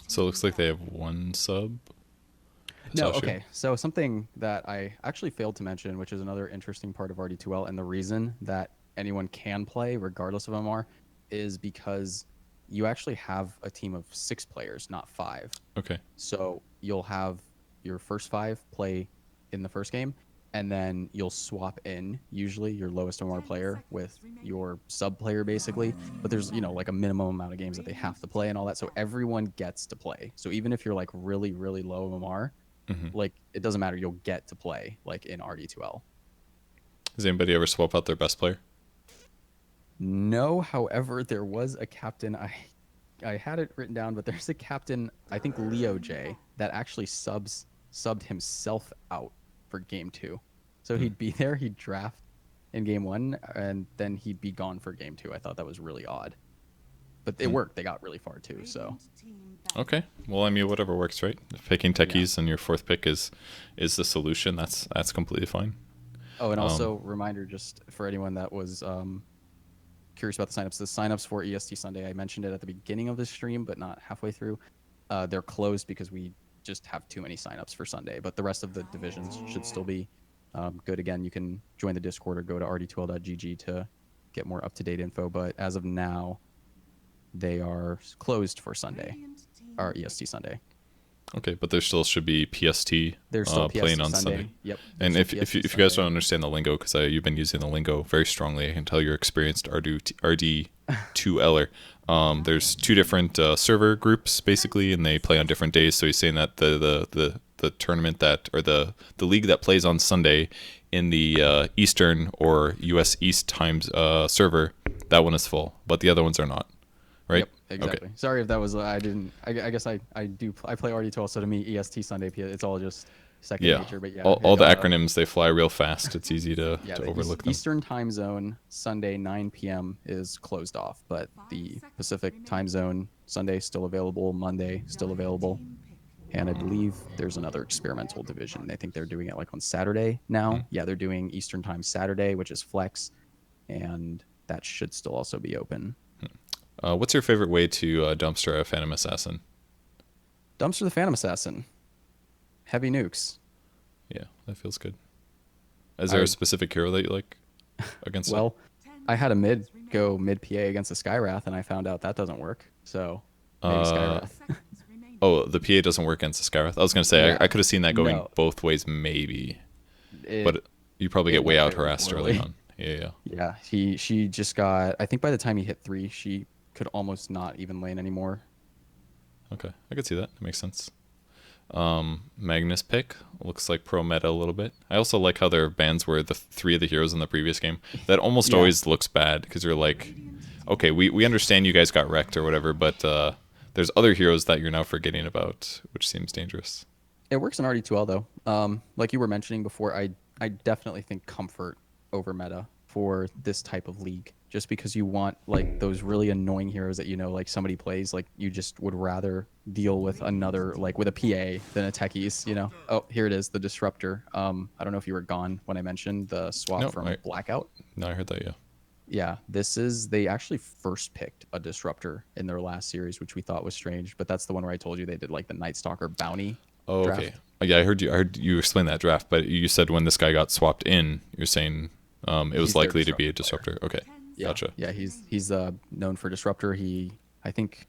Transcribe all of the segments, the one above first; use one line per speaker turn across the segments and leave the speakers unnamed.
So it looks like they have one sub.
No,
Sashu.
okay. So something that I actually failed to mention, which is another interesting part of RD2L, and the reason that anyone can play regardless of MR is because you actually have a team of 6 players, not 5.
Okay.
So you'll have your first 5 play in the first game, and then you'll swap in usually your lowest MR player with your sub player basically. But there's, like a minimum amount of games that they have to play and all that. So everyone gets to play. So even if you're like really, really low MR,
Hmm.
like it doesn't matter, you'll get to play like in RD2L.
Does anybody ever swap out their best player?
No, however, there was a captain. I had it written down, but there's a captain, I think Leo J, that actually subbed himself out for game 2. So
Hmm.
he'd be there, he'd draft in game 1, and then he'd be gone for game 2. I thought that was really odd, but it
Hmm.
worked. They got really far too. So
Okay. Well, I mean, whatever works, right? If picking
yeah.
techies and your fourth pick is the solution, that's completely fine.
Oh, and
Um,
also reminder just for anyone that was curious about the signups. The signups for EST Sunday, I mentioned it at the beginning of the stream, but not halfway through. They're closed because we just have too many signups for Sunday. But the rest of the divisions should still be good. Again, you can join the Discord or go to rd12.gg to get more up to date info. But as of now, they are closed for Sunday, or EST Sunday.
okay, but there still should be PST
There's still
playing
PST
on Sunday.
Sunday. Yep, there's
And
still
if
PST
you guys don't
Sunday.
understand the lingo, because you've been using the lingo very strongly, I can tell you're experienced RD2Ler. There's two different server groups basically, and they play on different days. So he's saying that the tournament that or the league that plays on Sunday in the Eastern or US East times server, that one is full, but the other ones are not. Right?
Yep,
Okay.
exactly. Sorry if that was I didn't. I guess I play RD12, so to me EST Sunday it's all just second
Yeah.
nature. But yeah,
All the acronyms they fly real fast. It's easy
yeah,
to
the
overlook them.
Eastern time zone Sunday 9 p.m. is closed off, but the Pacific time zone Sunday still available, Monday still available, and I believe there's another experimental division. I think they're doing it like on Saturday
Hmm.
now. Yeah, they're doing Eastern time Saturday, which is flex, and that should still also be open.
What's your favorite way to dumpster a Phantom Assassin?
Dumpster the Phantom Assassin, heavy nukes.
Yeah, that feels good. Is there a
I
specific hero that you like against it?
Well, I had a mid PA against the Skywrath, and I found out that doesn't work. So maybe
Uh,
Skywrath.
oh, the PA doesn't work against the Skyrath. I was gonna say
Yeah.
I could have seen that going
No,
both ways, maybe,
it
but you probably get
it
way
went
out
very
harassed early
poorly.
on. Yeah, yeah.
Yeah, she just got. I think by the time he hit 3, she could almost not even lane anymore.
Okay, I could see that. That makes sense. Magnus pick looks like pro meta a little bit. I also like how their bans were the three of the heroes in the previous game. That almost
Yeah,
always looks bad because you're like, okay, we understand you guys got wrecked or whatever, but there's other heroes that you're now forgetting about, which seems dangerous.
it works in RD2L though. Like you were mentioning before, I definitely think comfort over meta for this type of league. Just because you want like those really annoying heroes that like somebody plays, like you just would rather deal with another like with a PA than a techies. Oh, here it is, the disruptor. I don't know if you were gone when I mentioned the swap
No,
from Blackout.
no, I heard that. Yeah.
Yeah, they actually first picked a disruptor in their last series, which we thought was strange, but that's the one where I told you they did like the Night Stalker bounty
Oh, okay.
draft.
Yeah, I heard you. I heard you explain that draft, but you said when this guy got swapped in, you're saying it was
He's their
likely to be a
disruptor player.
disruptor. Okay,
Yeah,
gotcha.
yeah, he's known for disruptor. I think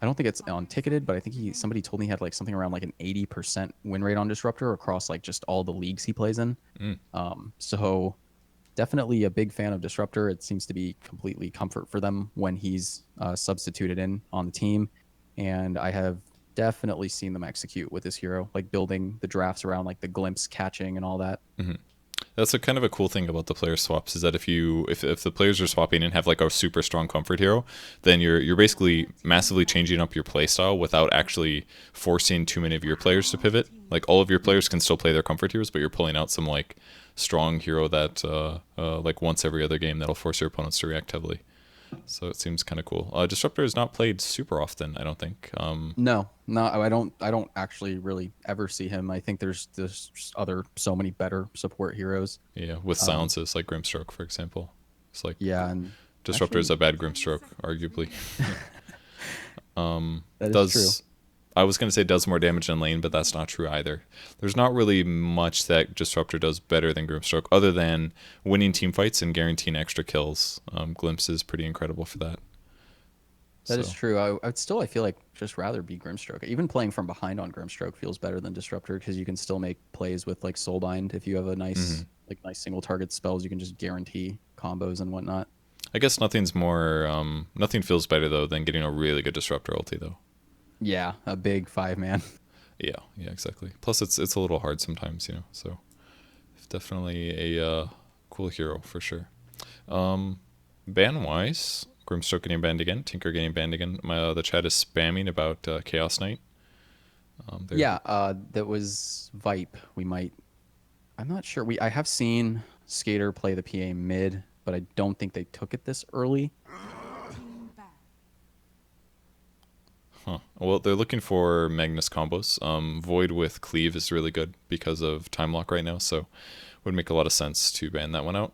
I don't think it's on ticketed, but I think somebody told me he had like something around like an 80% win rate on disruptor across like just all the leagues he plays in.
Mm.
So definitely a big fan of disruptor. It seems to be completely comfort for them when he's substituted in on the team, and I have definitely seen them execute with this hero, like building the drafts around like the glimpse catching and all that.
Hmm. That's a kind of a cool thing about the player swaps is that if the players are swapping and have like a super strong comfort hero, then you're basically massively changing up your play style without actually forcing too many of your players to pivot. Like all of your players can still play their comfort heroes, but you're pulling out some like strong hero that like once every other game that'll force your opponents to react heavily. So it seems kind of cool. Disruptor is not played super often, I don't think.
No, no, I don't actually really ever see him. I think there's just other so many better support heroes.
Yeah, with
Um,
silences like Grimstroke, for example. It's like
yeah, and
Disruptor is
actually,
a bad Grimstroke, arguably.
That is true.
Does I was going to say does more damage in lane, but that's not true either. There's not really much that Disruptor does better than Grimstroke, other than winning team fights and guaranteeing extra kills. Glimpse is pretty incredible for that.
That is
So,
true. I'd still, I feel like, just rather be Grimstroke. Even playing from behind on Grimstroke feels better than Disruptor because you can still make plays with like Soulbind. If you have a nice,
mhm.
like nice single target spells, you can just guarantee combos and whatnot.
I guess nothing feels better though than getting a really good Disruptor ulti though.
Yeah, a big 5-man.
Yeah, yeah, exactly. Plus, it's a little hard sometimes, you know. So, it's definitely a cool hero for sure. Um, Ban wise, Grimstroke getting banned again, Tinker getting banned again. The chat is spamming about Chaos Knight. They're
Yeah, that was Vipe. We might. I'm not sure. I have seen Skater play the PA mid, but I don't think they took it this early.
Huh. Well, they're looking for Magnus combos. Void with Cleave is really good because of time lock right now, so would make a lot of sense to ban that one out.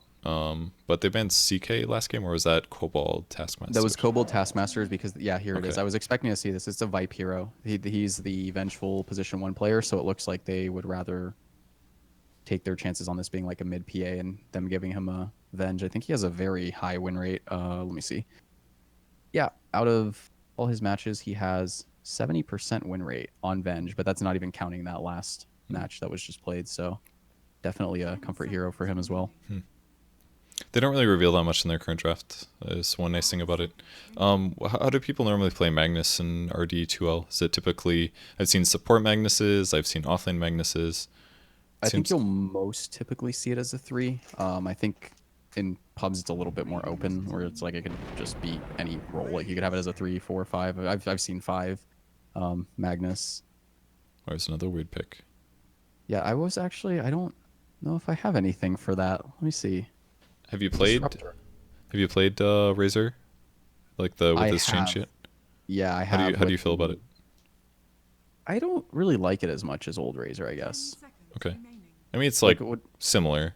But they banned CK last game, or was that Kobold Taskmaster?
That was Kobold Taskmasters because yeah, here it is.
Okay.
I was expecting to see this. It's a Vipe hero. He's the vengeful position 1 player, so it looks like they would rather take their chances on this being like a mid PA and them giving him a Venge. I think he has a very high win rate. Let me see. Yeah, out of all his matches, he has 70% win rate on Venge, but that's not even counting that last match that was just played. So definitely a comfort hero for him as well.
They don't really reveal that much in their current draft. Is one nice thing about it. How do people normally play Magnus and RD2L? Is it typically? I've seen support Magnuses. I've seen offlane Magnuses.
I think
Seems
you'll most typically see it as a 3. I think in pubs it's a little bit more open, where it's like it could just be any role. Like you could have it as a 3, 4, 5. I've seen 5. Magnus.
there's another weird pick.
Yeah, I don't know if I have anything for that. Let me see.
Have you played?
Disruptor.
Have you played Razor? Like the with
I
this change
have.
yet?
Yeah, I
How
have
do you
with
feel about
the.
it?
I don't really like it as much as Old Razor, I guess.
Okay. I mean, it's
Like
like
what
similar.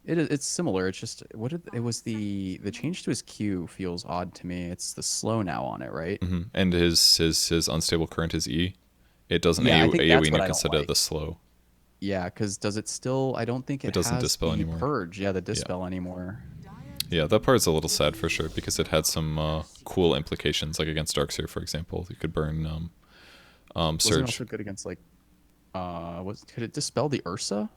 it's similar. It's just it was the change to his Q feels odd to me. It's the slow now on it, right?
And his unstable current is E. It doesn't
Yeah, I think
AoE
that's what
nuke
I don't
instead of
like.
the slow.
Yeah, because does it still? I don't think
It
it
doesn't
has
dispel
the
anymore.
purge. Yeah, the
Yeah.
dispel anymore.
Yeah, that part's a little sad for sure because it had some cool implications, like against Darkseer, for example. You could burn
Wasn't it
Surge.
also good against like could it dispel the Ursa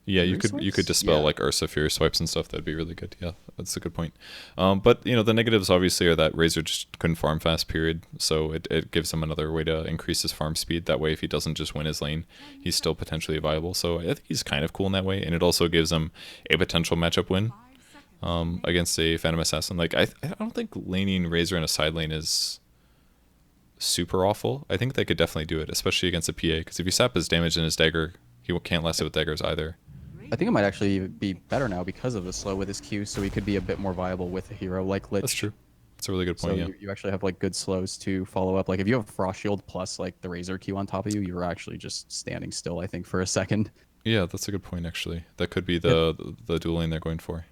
Yeah,
Fury
you could
swipes?
dispel
Yeah.
like Ursa Fury swipes and stuff. That'd be really good. Yeah, that's a good point. But you know the negatives obviously are that Razor just couldn't farm fast. Period. So it gives him another way to increase his farm speed. That way, if he doesn't just win his lane, he's still potentially viable. So I think he's kind of cool in that way, and it also gives him a potential matchup win against a Phantom Assassin. Like I don't think laning Razor in a side lane is super awful. I think they could definitely do it, especially against a PA. Because if you sap his damage in his dagger, he can't last it with daggers either.
I think it might actually be better now because of the slow with his Q, so he could be a bit more viable with a hero like
That's
Lich.
true. That's a really good
So
point. Yeah.
you actually have like good slows to follow up. Like if you have Frost Shield plus like the Razor Q on top of you, you're actually just standing still, I think, for a second.
Yeah, that's a good point actually. That could be
Yeah,
the dual lane they're going for.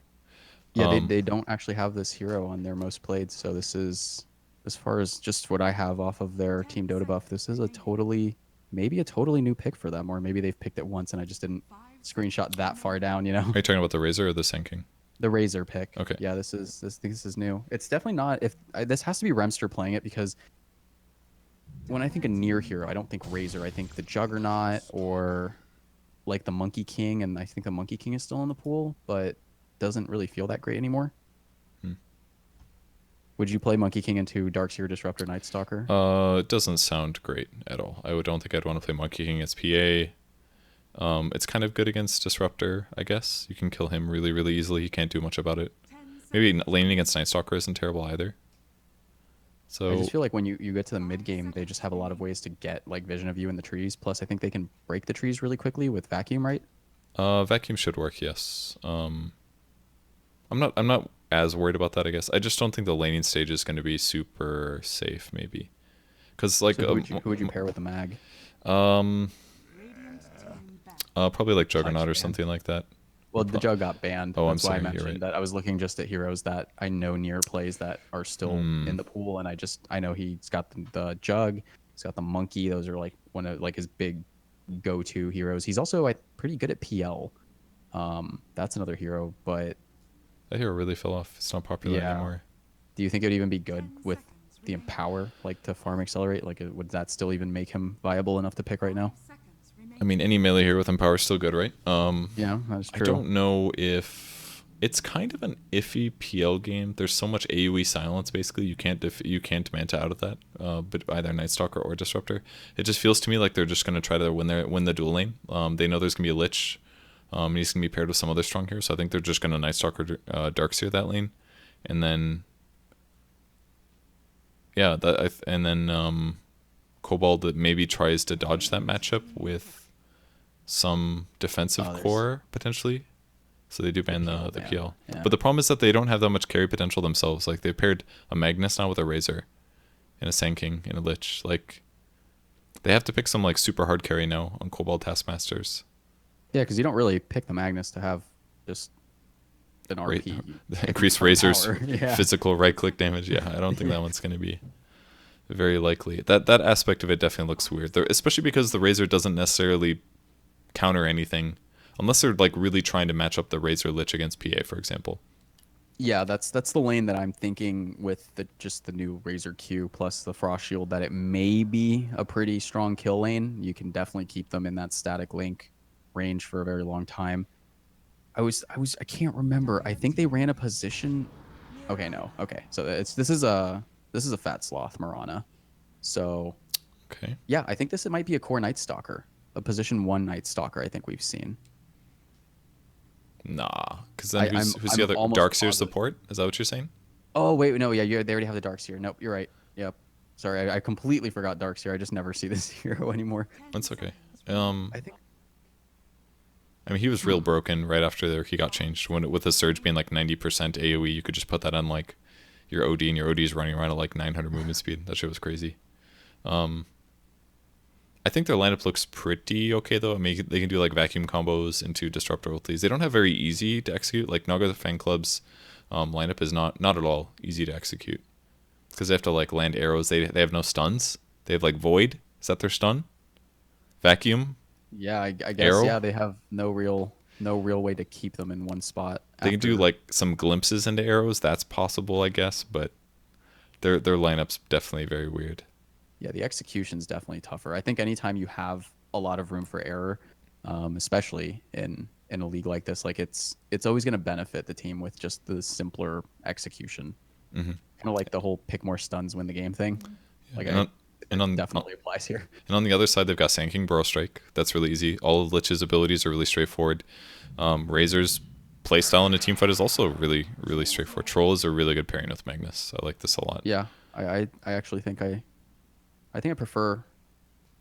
yeah, they don't actually have this hero on their most played, so this is as far as just what I have off of their Team Dota buff, this is a totally maybe a totally new pick for them, or maybe they've picked it once and I just didn't screenshot that far down, you know?
Are you talking about the Razor or the Sand King?
The Razor pick.
Okay.
Yeah, this is new. It's definitely not if this has to be Remster playing it because when I think a near hero, I don't think Razor. I think the Juggernaut or like the Monkey King, and I think the Monkey King is still in the pool, but doesn't really feel that great anymore.
Hmm.
Would you play Monkey King into Darkseer, Disruptor, Night Stalker?
It doesn't sound great at all. Don't think I'd want to play Monkey King as PA. It's kind of good against Disruptor, I guess. You can kill him really, really easily. He can't do much about it. Maybe laning against Night Stalker isn't terrible either.
I
So
just feel like when you get to the mid game, they just have a lot of ways to get like vision of you in the trees. Plus, I think they can break the trees really quickly with vacuum, right?
Vacuum should work, yes. I'm not as worried about that, I guess. I just don't think the laning stage is going to be super safe, maybe. Because like
So who would you pair with the mag?
probably like Juggernaut or something like that.
Well, the Jug got banned.
Oh, I'm
That's why I
sorry. You're
mentioned
right.
that I was looking just at heroes that I know near plays that are still
Hmm.
in the pool, and I know he's got the Jug, he's got the Monkey. Those are like one of like his big go-to heroes. He's also pretty good at PL. That's another hero, but
That hero really fell off. It's not popular
yeah.
anymore.
Do you think it would even be good with the Empower, like to farm accelerate? Like, would that still even make him viable enough to pick right now?
I mean, any melee hero with Empower is still good, right?
Yeah, that's
I
true.
don't know if it's kind of an iffy PL game. There's so much AoE silence. Basically, you can't manta out of that. But either Night Stalker or Disruptor. It just feels to me like they're just gonna try to win the duel lane. They know there's gonna be a Lich. And he's gonna be paired with some other strong hero. So I think they're just gonna Night Stalker Darkseer that lane, and then yeah, and then Cobalt that maybe tries to dodge that matchup with some defensive
Oh, there's
core potentially. So they do
the
ban
PL
the
ban.
PL.
Yeah.
But the problem is that they don't have that much carry potential themselves. Like they paired a Magnus now with a Razor and a Sand King and a Lich. Like they have to pick some like super hard carry now on Cobalt Taskmasters.
Yeah, because you don't really pick the Magnus to have just an
Ra-
RP. You pick 'em
increase
for the
Razor's
power. Yeah.
physical right click damage. Yeah, I don't think that one's going to be very likely. That aspect of it definitely looks weird. Especially because the Razor doesn't necessarily counter anything unless they're like really trying to match up the Razor Lich against PA, for example.
Yeah, that's the lane that I'm thinking with the new Razor Q plus the Frost Shield, that it may be a pretty strong kill lane. You can definitely keep them in that static link range for a very long time. I can't remember. I think they ran a position. Okay, no. Okay. So this is a fat sloth Marana. So
Okay.
yeah, I think it might be a core Night Stalker. A position 1 Night Stalker I think we've seen.
Nah, because then who's the
I'm
other
almost
Darkseer
positive.
support? Is that what you're saying?
Oh wait, no, yeah, they already have the Darkseer. Nope, you're right. Yep. Sorry, I completely forgot Darkseer. I just never see this hero anymore.
That's okay.
I think.
I mean, he was real
Hmm.
broken right after he got changed. With the surge being like 90% AOE, you could just put that on like your OD, and your OD is running around at like 900 movement speed. That shit was crazy. I think their lineup looks pretty okay though. I mean, they can do like vacuum combos into disruptor ultis. They don't have very easy to execute. Like Naga the Fan Club's lineup is not at all easy to execute because they have to like land arrows. They have no stuns. They have like void. Is that their stun? Vacuum
Yeah, I guess
arrow.
yeah, they have no real way to keep them in one spot
They can do
after.
like some glimpses into arrows. That's possible, I guess, but their lineup's definitely very weird.
Yeah, the execution's definitely tougher. I think anytime you have a lot of room for error, especially in a league like this, like it's always going to benefit the team with just the simpler execution.
Hmm.
Kind of like the whole pick more stuns win the game thing.
Yeah.
Like
And
it
on
definitely applies here.
and on the other side, they've got Sand King Burrow Strike. That's really easy. All of Lich's abilities are really straightforward. Razor's playstyle in a team fight is also really straightforward. Troll is a really good pairing with Magnus. I like this a lot.
Yeah, I actually think I think I prefer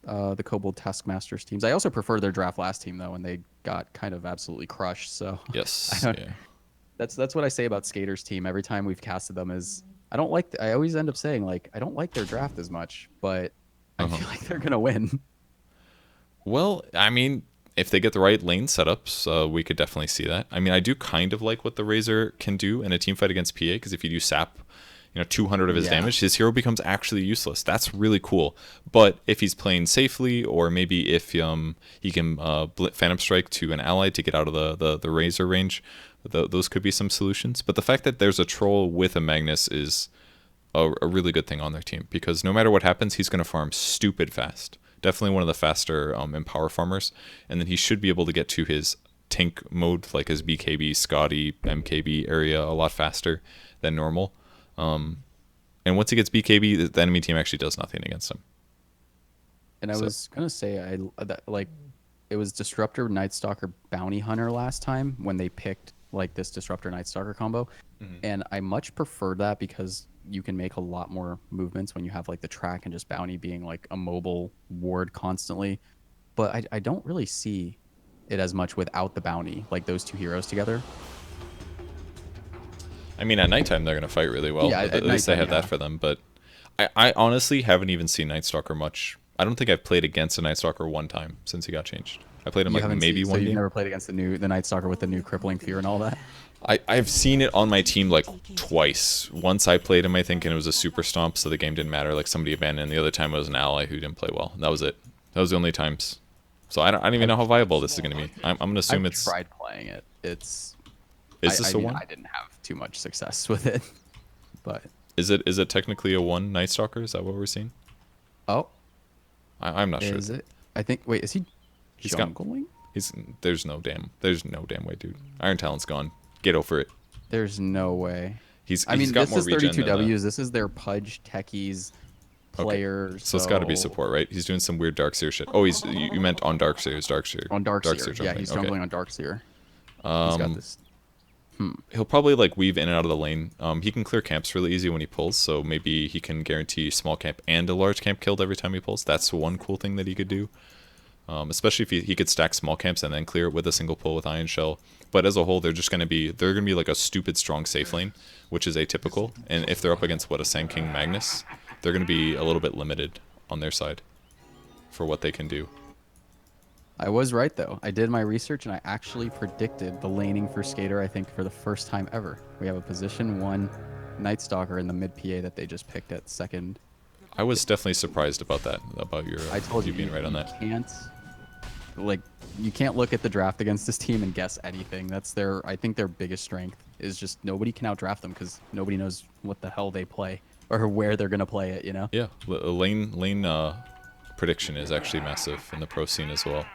the Kobold Taskmasters teams. I also prefer their draft last team though, and they got kind of absolutely crushed. So I
Yes.
don't,
Yeah.
that's what I say about Skater's team every time we've casted them is I don't like. I always end up saying like I don't like their draft as much, but I
Uh-huh.
feel like they're gonna win.
Well, I mean, if they get the right lane setups, we could definitely see that. I mean, I do kind of like what the Razor can do in a team fight against PA because if you do sap, 200 of his
Yeah.
damage, his hero becomes actually useless. That's really cool. But if he's playing safely, or maybe if he can Phantom Strike to an ally to get out of the Razor range, those could be some solutions. But the fact that there's a troll with a Magnus is a really good thing on their team because no matter what happens, he's going to farm stupid fast. Definitely one of the faster Empower farmers, and then he should be able to get to his tank mode, like his BKB, Scotty, MKB area, a lot faster than normal. And once he gets BKB, the enemy team actually does nothing against him.
And I
So
was gonna say like it was Disruptor Night Stalker Bounty Hunter last time when they picked like this Disruptor Night Stalker combo, and I much prefer that because you can make a lot more movements when you have like the track and just Bounty being like a mobile ward constantly. But I don't really see it as much without the Bounty, like those two heroes together.
I mean, at nighttime they're gonna fight really well.
Yeah,
At
at
least they
nighttime,
have that
yeah.
for them. But I honestly haven't even seen Night Stalker much. I don't think I've played against a Night Stalker one time since he got changed. I played him
You
like
haven't
maybe
seen, so
one
you've
game.
never played against the Night Stalker with the new crippling fear and all that?
I've seen it on my team like twice. Once I played him, I think, and it was a super stomp, so the game didn't matter. Like somebody abandoned. The other time it was an ally who didn't play well. That was it. That was the only times. So I don't even know how viable this is going to be. I'm going to assume
I've
it's...
tried playing it. It's...
Is this
I
a
mean,
one?
I didn't have too much success with it, but...
Is it technically a one Night Stalker? Is that what we're seeing?
Oh,
I'm not sure.
is it? I think... Wait, is he
He's got-
jungling?
There's no damn way, dude. Iron Talon's gone. Get over it.
There's no way.
He's
I mean,
got
this
more
is
regen
32
than
Ws. This is their Pudge techies player.
So it's got to be support, right? He's doing some weird Darkseer shit. Oh, you meant on Darkseer. Darkseer.
On Darkseer. Yeah,
jumping.
he's
Okay.
jungling on Darkseer. He's got this.
He'll probably like weave in and out of the lane. He can clear camps really easy when he pulls, so maybe he can guarantee small camp and a large camp killed every time he pulls. That's one cool thing that he could do. Especially if he could stack small camps and then clear it with a single pull with Iron Shell. But as a whole, they're gonna be like a stupid strong safe lane, which is atypical. And if they're up against a Sand King Magnus, they're gonna be a little bit limited on their side for what they can do.
I was right, though. I did my research, and I actually predicted the laning for Skater, I think, for the first time ever. We have a position 1 Night Stalker in the mid PA that they just picked at second.
I was definitely surprised about that, about your
I told you
being right on that.
You can't look at the draft against this team and guess anything. That's I think their biggest strength is just nobody can outdraft them because nobody knows what the hell they play or where they're gonna play it. You know?
Yeah, lane prediction is actually massive in the pro scene as well.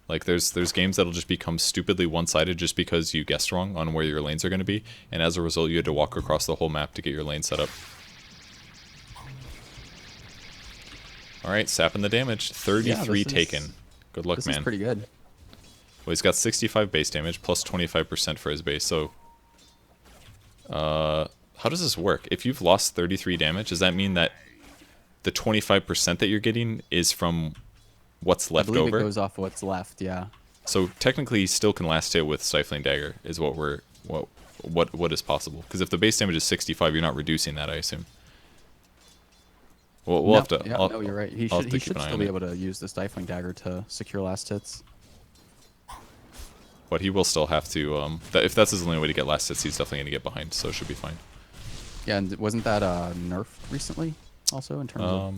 Like there's games that'll just become stupidly one-sided just because you guessed wrong on where your lanes are going to be, and as a result you had to walk across the whole map to get your lane set up. Alright, sapping the damage. 33 taken. Good luck,
This
man.
is pretty good.
Well, he's got 65 base damage, plus 25% for his base, so... how does this work? If you've lost 33 damage, does that mean that the 25% that you're getting is from what's left
I believe
over?
it goes off what's left. Yeah.
So technically, he still can last hit with Stifling Dagger, is what is possible. Because if the base damage is 65, you're not reducing that, I assume. We'll have to.
Yeah, no, you're right. He
I'll have
should
to keep an eye
still
on
be
it.
able to use the Stifling Dagger to secure last hits.
But he will still have to. If that's his only way to get last hits, he's definitely going to get behind, so it should be fine.
Yeah, and wasn't that nerfed recently? Also in terms of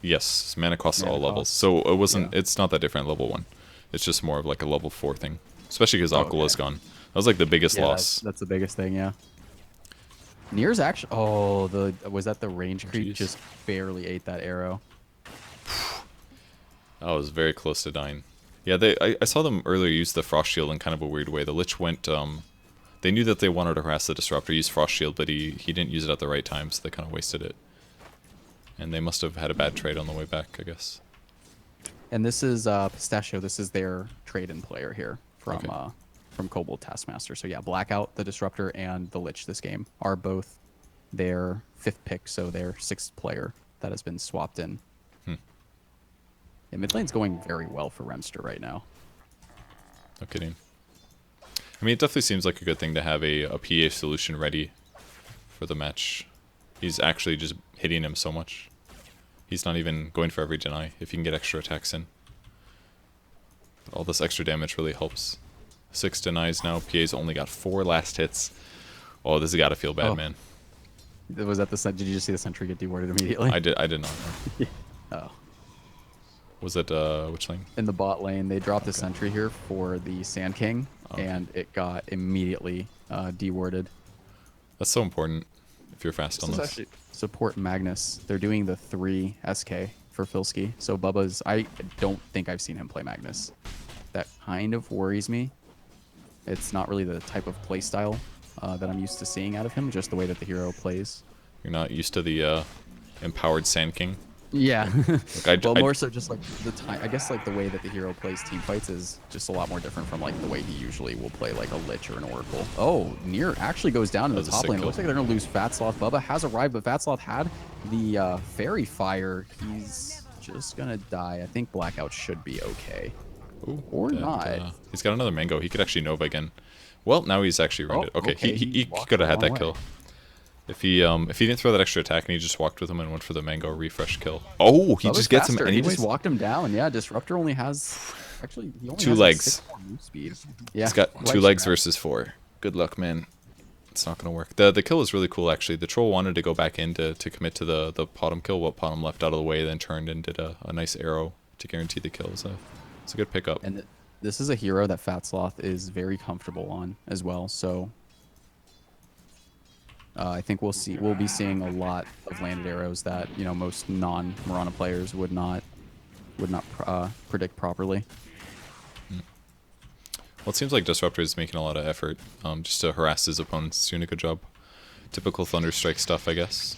Yes, mana costs
Mana
all levels.
costs.
So it wasn't.
Yeah.
It's not that different level 1. It's just more of like a level 4 thing. Especially because Aquala's
okay.
gone. That was like the biggest
yeah,
loss.
that's the biggest thing. Yeah. Nier's actually. Oh, was that the range creep?
jeez.
Just barely ate that arrow.
I was very close to dying. Yeah, I saw them earlier use the Frost Shield in kind of a weird way. The Lich went, they knew that they wanted to harass the Disruptor, use Frost Shield, but he didn't use it at the right time, so they kind of wasted it. And they must have had a bad trade on the way back, I guess.
And this is Pistachio. This is their trade-in player here from
Okay.
from Kobold Taskmaster. So yeah, Blackout, the Disruptor, and the Lich this game are both their 5th pick, so their 6th player that has been swapped in. Yeah, mid lane's going very well for Remster right now.
No kidding. I mean, it definitely seems like a good thing to have a PA solution ready for the match. He's actually just hitting him so much. He's not even going for every deny if he can get extra attacks in. But all this extra damage really helps. 6 denies now. PA's only got 4 last hits. Oh, this has got to feel bad,
Oh.
man.
Was that the did you just see the sentry get dewarded immediately?
I did not know.
Oh.
Was it which lane?
In the bot lane, they dropped a sentry here for the Sand King,
Okay.
and it got immediately dewarded.
That's so important if you're fast
This
on
is
this.
actually support Magnus. They're doing the 3 SK for Filsky. So Bubba's, I don't think I've seen him play Magnus. That kind of worries me. It's not really the type of play style that I'm used to seeing out of him, just the way that the hero plays.
You're not used to the empowered Sand King.
Yeah.
Look,
More so just like the time. I guess like the way that the hero plays team fights is just a lot more different from like the way he usually will play like a Lich or an Oracle. Oh, Nier actually goes down to
That
the
was a
top
sick
lane. It
kill.
looks like they're gonna lose Fatsloth. Bubba has arrived, but Fatsloth had the Fairy Fire. He's just gonna die. I think Blackout should be okay.
Ooh,
Or not.
He's got another mango. He could actually Nova again. Well, now he's actually ruined it. Okay,
okay,
he
he walked
could have
a
had that
long
kill.
way.
If he didn't throw that extra attack and he just walked with him and went for the mango refresh kill. Oh, he
Bubba's
just gets him
faster. He
anyways.
just walked him down. Yeah, Disruptor only has Actually, he only
2
has
legs.
6 more move speed. Yeah,
He's got
he
2
likes
legs
that.
versus 4. Good luck, man. It's not gonna work. The kill is really cool actually. The troll wanted to go back in to commit to the bottom kill, what Potom left out of the way, then turned and did a nice arrow to guarantee the kill. So it's a good pickup.
And this is a hero that Fat Sloth is very comfortable on as well. So I think we'll be seeing a lot of landed arrows that most non-Mirana players would not predict properly.
Well, it seems like Disruptor is making a lot of effort just to harass his opponents. Doing a good job. Typical Thunderstrike stuff, I guess.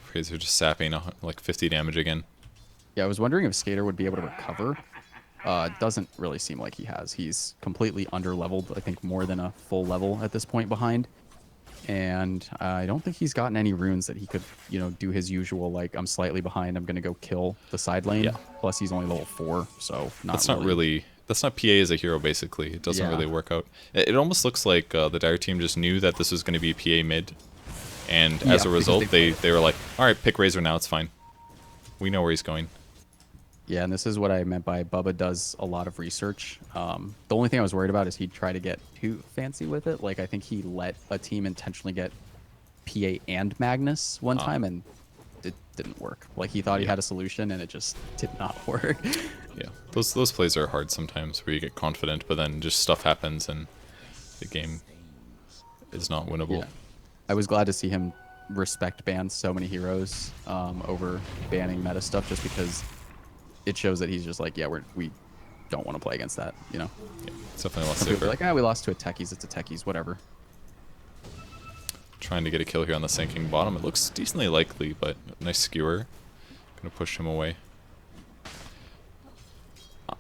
Fraser just sapping like 50 damage again.
Yeah, I was wondering if Skater would be able to recover. Doesn't really seem like he has. He's completely under-leveled, I think more than a full level at this point behind. And I don't think he's gotten any runes that he could, do his usual, like, I'm slightly behind, I'm going to go kill the side lane.
Yeah.
Plus, he's only level 4, so
That's not really... That's not PA as a hero, basically. It doesn't really work out. It almost looks like the Dire team just knew that this was going to be PA mid. And as a result, they were like, alright, pick Razor now, it's fine. We know where he's going.
Yeah, and this is what I meant by Bubba does a lot of research. The only thing I was worried about is he'd try to get too fancy with it. Like, I think he let a team intentionally get PA and Magnus one time, and it didn't work. Like, he thought he had a solution, and it just did not work.
Yeah, those plays are hard sometimes, where you get confident, but then just stuff happens, and the game is not winnable.
Yeah. I was glad to see him respect ban so many heroes over banning meta stuff, just because it shows that he's just like, yeah, we don't want to play against that,
Yeah, it's definitely less
People
safer.
are like, we lost to a techies, it's a techies, whatever.
Trying to get a kill here on the sinking bottom. It looks decently likely, but nice skewer. Gonna push him away.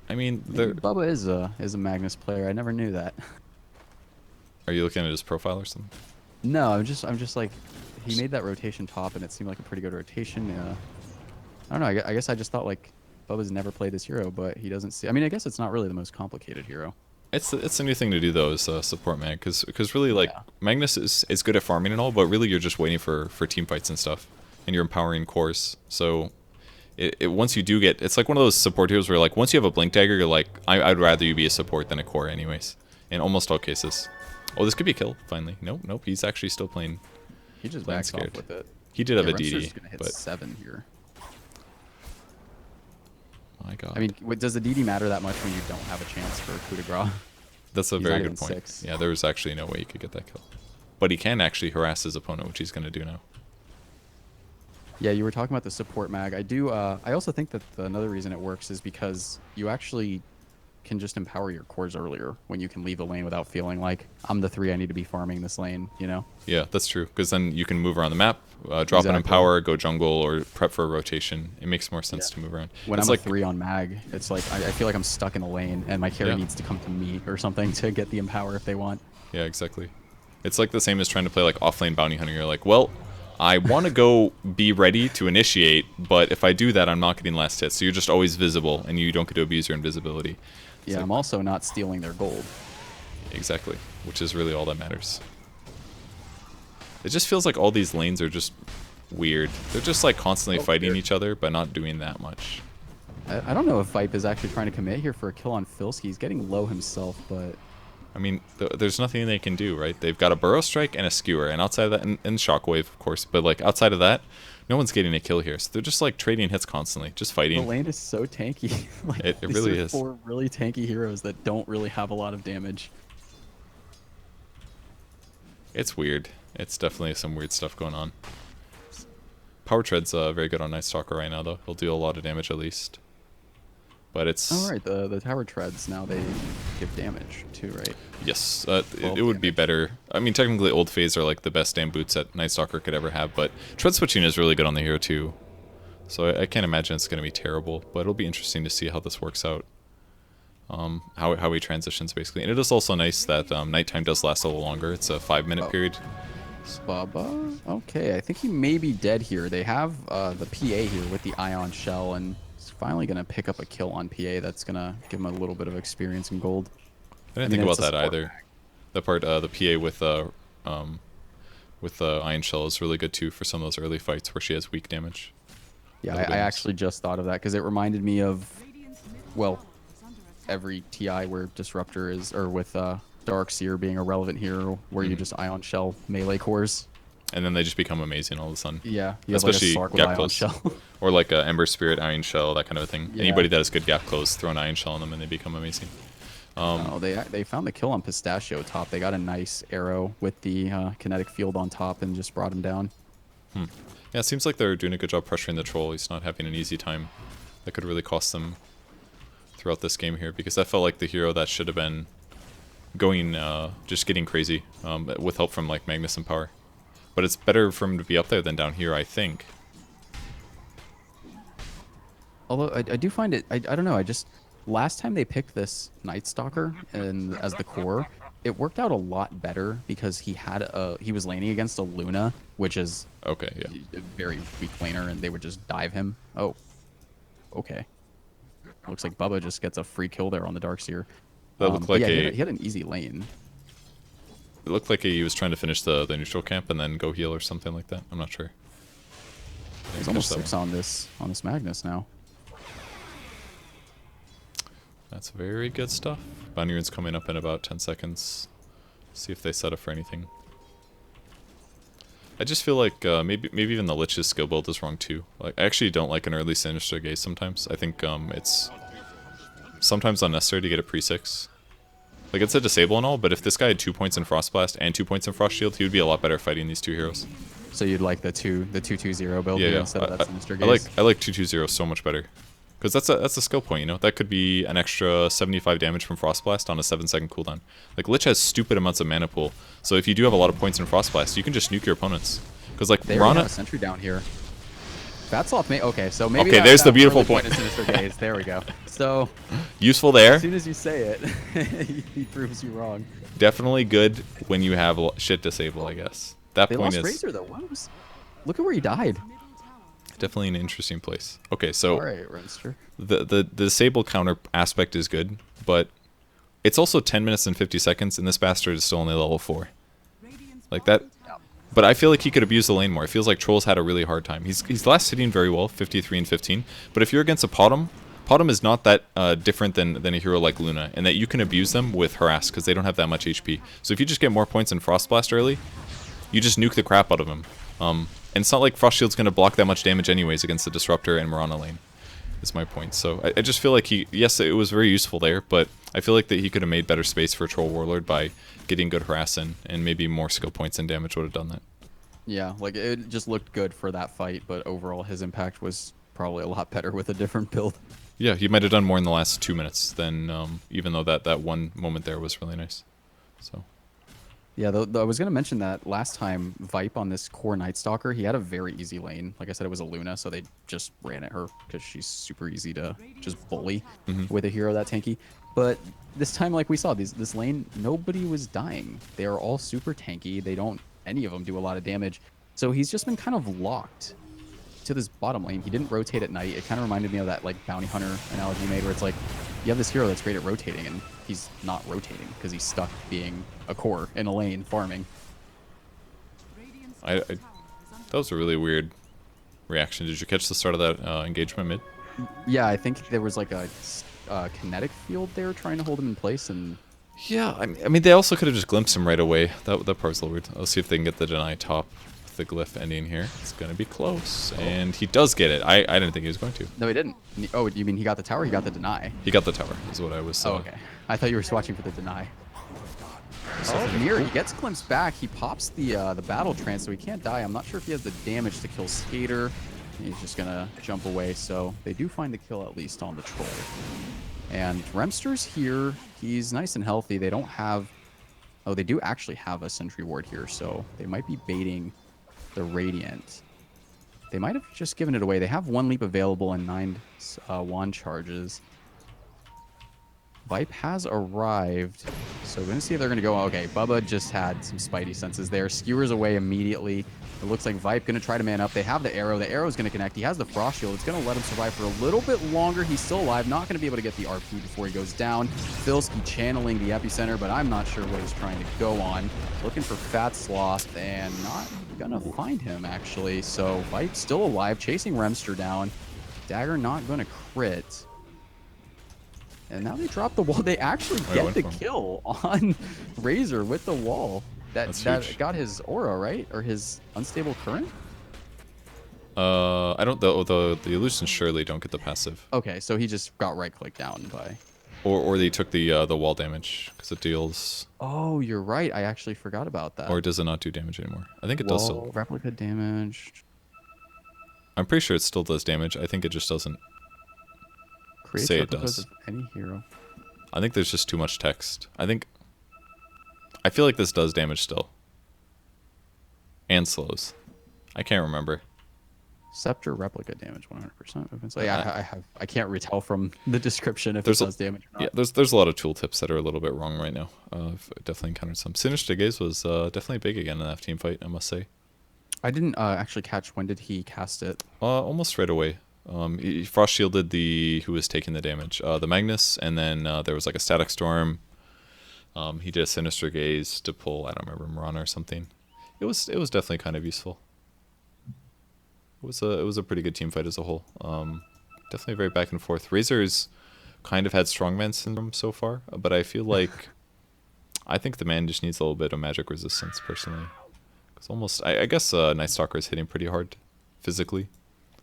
I mean,
Bubba is a Magnus player. I never knew that.
Are you looking at his profile or something?
No, I'm just like, he made that rotation top, and it seemed like a pretty good rotation. I don't know. I guess I just thought like Bubba's never played this hero, but he doesn't see. I mean, I guess it's not really the most complicated hero.
It's a new thing to do though, as support mag, because really like Magnus is good at farming and all, but really you're just waiting for team fights and stuff, and you're empowering cores. So once you do get, it's like one of those support heroes where like once you have a blink dagger, you're like, I'd rather you be a support than a core anyways, in almost all cases. Oh, this could be a kill finally. Nope, he's actually still playing.
He just backs off with it.
He did have a
Remster's
DD,
gonna hit
but
7 here.
My God.
I mean, does the DD matter that much when you don't have a chance for coup de grace?
That's a very good point.
6.
Yeah, there was actually no way he could get that kill. But he can actually harass his opponent, which he's going to do now.
Yeah, you were talking about the support mag. I also think that another reason it works is because you actually can just empower your cores earlier when you can leave a lane without feeling like, I'm the 3, I need to be farming this lane,
Yeah, that's true. Because then you can move around the map, drop an empower, go jungle, or prep for a rotation. It makes more sense to move around.
When
it's
I'm
like,
a 3 on mag, it's like I feel like I'm stuck in a lane, and my carry needs to come to me or something to get the empower if they want.
Yeah, exactly. It's like the same as trying to play like offlane bounty hunter. You're like, well, I want to go be ready to initiate, but if I do that, I'm not getting last hits. So you're just always visible, and you don't get to abuse your invisibility.
Yeah, I'm also not stealing their gold.
Exactly, which is really all that matters. It just feels like all these lanes are just weird. They're just like constantly fighting each other, but not doing that much.
I don't know if Vipe is actually trying to commit here for a kill on Filski. He's getting low himself, but...
I mean, there's nothing they can do, right? They've got a Burrow Strike and a Skewer, and outside of that, and Shockwave, of course, but like outside of that, no one's getting a kill here. So they're just like trading hits constantly, just fighting.
The lane is so tanky. Like,
it really is.
4 really tanky heroes that don't really have a lot of damage.
It's weird. It's definitely some weird stuff going on. Power Tread's very good on Night Stalker right now, though. He'll do a lot of damage at least. But it's...
Oh, right. The Tower Treads, now they give damage too, right?
Yes. It would be better. I mean, technically, Old Phase are like the best damn boots that Night Stalker could ever have, but Tread switching is really good on the hero, too. So I can't imagine it's going to be terrible, but it'll be interesting to see how this works out. How he transitions, basically. And it is also nice that nighttime does last a little longer. It's a 5-minute period.
Bubba? Okay, I think he may be dead here. They have the PA here with the Ion Shell, and he's finally going to pick up a kill on PA. That's going to give him a little bit of experience in gold.
I didn't think about that either. The PA with the Ion Shell is really good, too, for some of those early fights where she has weak damage.
Yeah, I actually just thought of that because it reminded me of well, every TI where Disruptor is, or with Darkseer being a relevant hero, where you just Ion Shell melee cores.
And then they just become amazing all of a sudden.
Yeah, you have
Especially
like a Sark with
gap
Ion
close.
Shell.
Or like a Ember Spirit, Iron Shell, that kind of a thing.
Yeah.
Anybody that has good gap close, throw an Iron Shell on them and they become amazing.
Oh, they found the kill on Pistachio top. They got a nice arrow with the kinetic field on top and just brought him down.
Yeah, it seems like they're doing a good job pressuring the troll. He's not having an easy time. That could really cost them throughout this game here, because that felt like the hero that should have been going, just getting crazy, with help from like Magnus and Power. But it's better for him to be up there than down here, I think.
Although I do find it, I don't know, last time they picked this Night Stalker and as the core, it worked out a lot better because he was laning against a Luna, which is
Okay, yeah.
a very weak laner, and they would just dive him. Oh, okay. Looks like Bubba just gets a free kill there on the Darkseer.
That looked like
yeah, he had an easy lane.
It looked like he was trying to finish the neutral camp and then go heal or something like that. I'm not sure.
He's almost 6 on this Magnus now.
That's very good stuff. Bounty Rune's coming up in about 10 seconds. See if they set up for anything. I just feel like maybe even the Lich's skill build is wrong too. Like, I actually don't like an early Sinister Gaze sometimes. I think it's sometimes unnecessary to get a pre-6. Like, it's a disable and all, but if this guy had 2 points in Frost Blast and 2 points in Frost Shield, he would be a lot better fighting these two heroes.
So you'd like the 2-2-0 build
Yeah.
instead of that Sinister Gaze?
I like 2-2-0 so much better. Because that's a skill point, you know? That could be an extra 75 damage from Frost Blast on a 7-second cooldown. Like, Lich has stupid amounts of mana pool, so if you do have a lot of points in Frost Blast, you can just nuke your opponents. Because, like,
They already have a sentry down here. Vatsloff may... Okay, so maybe
okay, there's the beautiful point.
Of Sinister Gaze. There we go. So...
Useful there.
As soon as you say it, he proves you wrong.
Definitely good when you have shit disable, I guess. That
They
point
lost
is...
Razor, though. Look at where he died.
Definitely an interesting place. Okay, so...
Alright, Remster.
The disable counter aspect is good, but it's also 10 minutes and 50 seconds, and this bastard is still only level 4. Like that. But I feel like he could abuse the lane more. It feels like Troll's had a really hard time. He's last hitting very well, 53 and 15. But if you're against a Potom is not that different than a hero like Luna, in that you can abuse them with Harass, because they don't have that much HP. So if you just get more points in Frost Blast early, you just nuke the crap out of him. And it's not like Frost Shield's going to block that much damage anyways against the Disruptor and Mirana lane. Is my point. So I just feel like yes, it was very useful there, but I feel like that he could have made better space for Troll Warlord by getting good harass in, and maybe more skill points and damage would have done that.
Yeah, like it just looked good for that fight, but overall his impact was probably a lot better with a different build.
Yeah, he might have done more in the last 2 minutes than even though that one moment there was really nice. So.
Yeah, though I was going to mention that last time Vipe on this core Night Stalker, he had a very easy lane. Like I said, it was a Luna, so they just ran at her because she's super easy to just bully with a hero that tanky. But this time, like we saw, this lane, nobody was dying. They are all super tanky. Any of them do a lot of damage. So he's just been kind of locked to this bottom lane. He didn't rotate at night. It kind of reminded me of that like bounty hunter analogy you made, where it's like you have this hero that's great at rotating, and he's not rotating because he's stuck being a core in a lane farming.
That was a really weird reaction. Did you catch the start of that engagement mid?
Yeah, I think there was like a kinetic field there trying to hold him in place, and
yeah, I mean they also could have just glimpsed him right away. That part's a little weird. Let's see if they can get the deny top with the glyph ending here. It's gonna be close, and he does get it. I didn't think he was going to.
No, he didn't. Oh, you mean he got the tower? He got the deny.
He got the tower. Is what I was.
Oh, okay. I thought you were watching for the deny. Oh, Mir, he gets glimpsed back. He pops the battle trance, so he can't die. I'm not sure if he has the damage to kill Skater. He's just gonna jump away. So they do find the kill at least on the troll. And Remster's here. He's nice and healthy. They don't have... Oh, they do actually have a sentry ward here, so they might be baiting the Radiant. They might have just given it away. They have 1 leap available and 9 wand charges. Vipe has arrived, so we're going to see if they're going to go. Okay, Bubba just had some spidey senses there. Skewers away immediately. It looks like Vipe going to try to man up. They have the arrow. The arrow's going to connect. He has the frost shield. It's going to let him survive for a little bit longer. He's still alive. Not going to be able to get the RP before he goes down. Filsky channeling the epicenter, but I'm not sure what he's trying to go on. Looking for Fat Sloth and not going to find him, actually. So Vipe's still alive, chasing Remster down. Dagger not going to crit. And now they drop the wall. They actually
Oh,
get
went
the
for him.
kill on Razor with the wall.
That's
That
huge.
got his aura, right? Or his unstable current?
I don't. The illusions surely don't get the passive,
Okay, so he just got right clicked down by.
or they took the wall damage because it deals,
Oh, you're right. I actually forgot about
or
that.
does it not do damage anymore? I think it does still.
Wall replica damage.
I'm pretty sure it still does damage. I think it just doesn't
Creates
say it
replicas
does.
of any hero.
I think there's just too much text. I feel like this does damage still. And slows. I can't remember.
Scepter replica damage 100% movement. So yeah, I can't retell from the description if it
There's
does damage or not.
Yeah, there's a lot of tooltips that are a little bit wrong right now. I've definitely encountered some. Sinister Gaze was definitely big again in that team fight, I must say.
I didn't actually catch when did he cast it.
Almost right away. He frost shielded who was taking the damage, the Magnus, and then there was like a Static Storm. He did a Sinister Gaze to pull, I don't remember, Mirana or something. It was definitely kind of useful. It was a pretty good team fight as a whole. Definitely very back and forth. Razor's kind of had strongman syndrome so far, but I feel like I think the man just needs a little bit of magic resistance personally. Because almost, I guess Night Stalker is hitting pretty hard physically,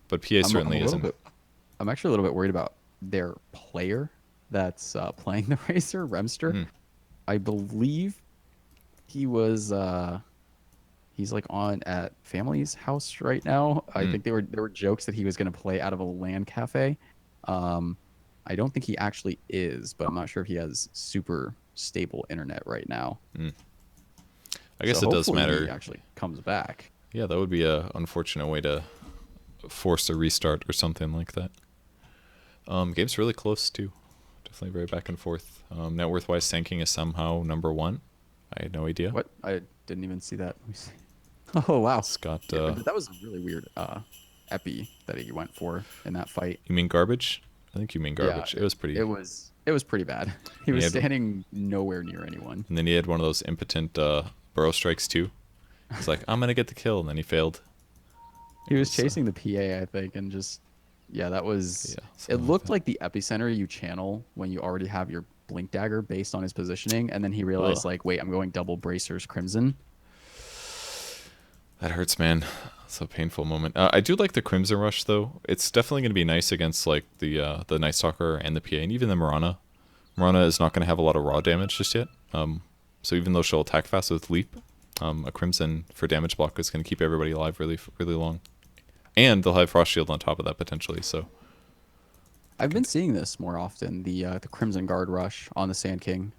but PA certainly isn't.
I'm actually a little bit worried about their player that's playing the Razor, Remster.
Mm.
I believe he was he's like on at family's house right now. I think there were jokes that he was going to play out of a LAN cafe. I don't think he actually is, but I'm not sure if he has super stable internet right now.
I guess
So
it does
hopefully
matter.
He actually comes back.
Yeah, that would be a unfortunate way to force a restart or something like that. Game's really close too. Definitely very back and forth. Net worth wise, Sanking is somehow #1. I had no idea.
What? I didn't even see that. Let me see. Oh wow,
Scott,
yeah, but that was a really weird epi that he went for in that fight.
you mean garbage? I think you mean garbage.
Yeah,
It was pretty.
It was pretty bad. He was
Yeah,
standing nowhere near anyone.
And then he had one of those impotent burrow strikes too. He's like, I'm gonna get the kill, and then he failed.
He was chasing the PA, I think, and just that was.
Yeah,
It
something
looked
that.
like the epicenter you channel when you already have your blink dagger based on his positioning, and then he realized
Ugh.
like, wait, I'm going double bracers crimson.
That hurts, man. It's a painful moment. I do like the Crimson Rush though. It's definitely gonna be nice against like the Night Stalker and the PA and even the Mirana. Mirana is not gonna have a lot of raw damage just yet. So even though she'll attack fast with Leap, a Crimson for damage block is gonna keep everybody alive really long. And they'll have Frost Shield on top of that potentially. So
I've been seeing this more often. The Crimson Guard rush on the Sand King,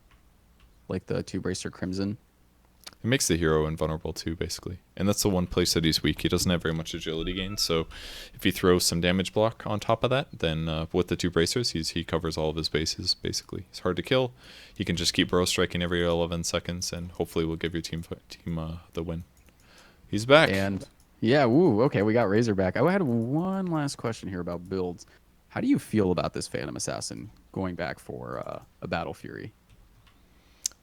like the two bracer Crimson.
it makes the hero invulnerable too, basically. And that's the one place that he's weak. He doesn't have very much agility gain, so if he throws some damage block on top of that, then with the two bracers, he covers all of his bases, basically. He's hard to kill. He can just keep burrow striking every 11 seconds, and hopefully will give your team the win. He's back.
And yeah, woo. Okay, we got Razor back. I had one last question here about builds. How do you feel about this Phantom Assassin going back for a Battle Fury?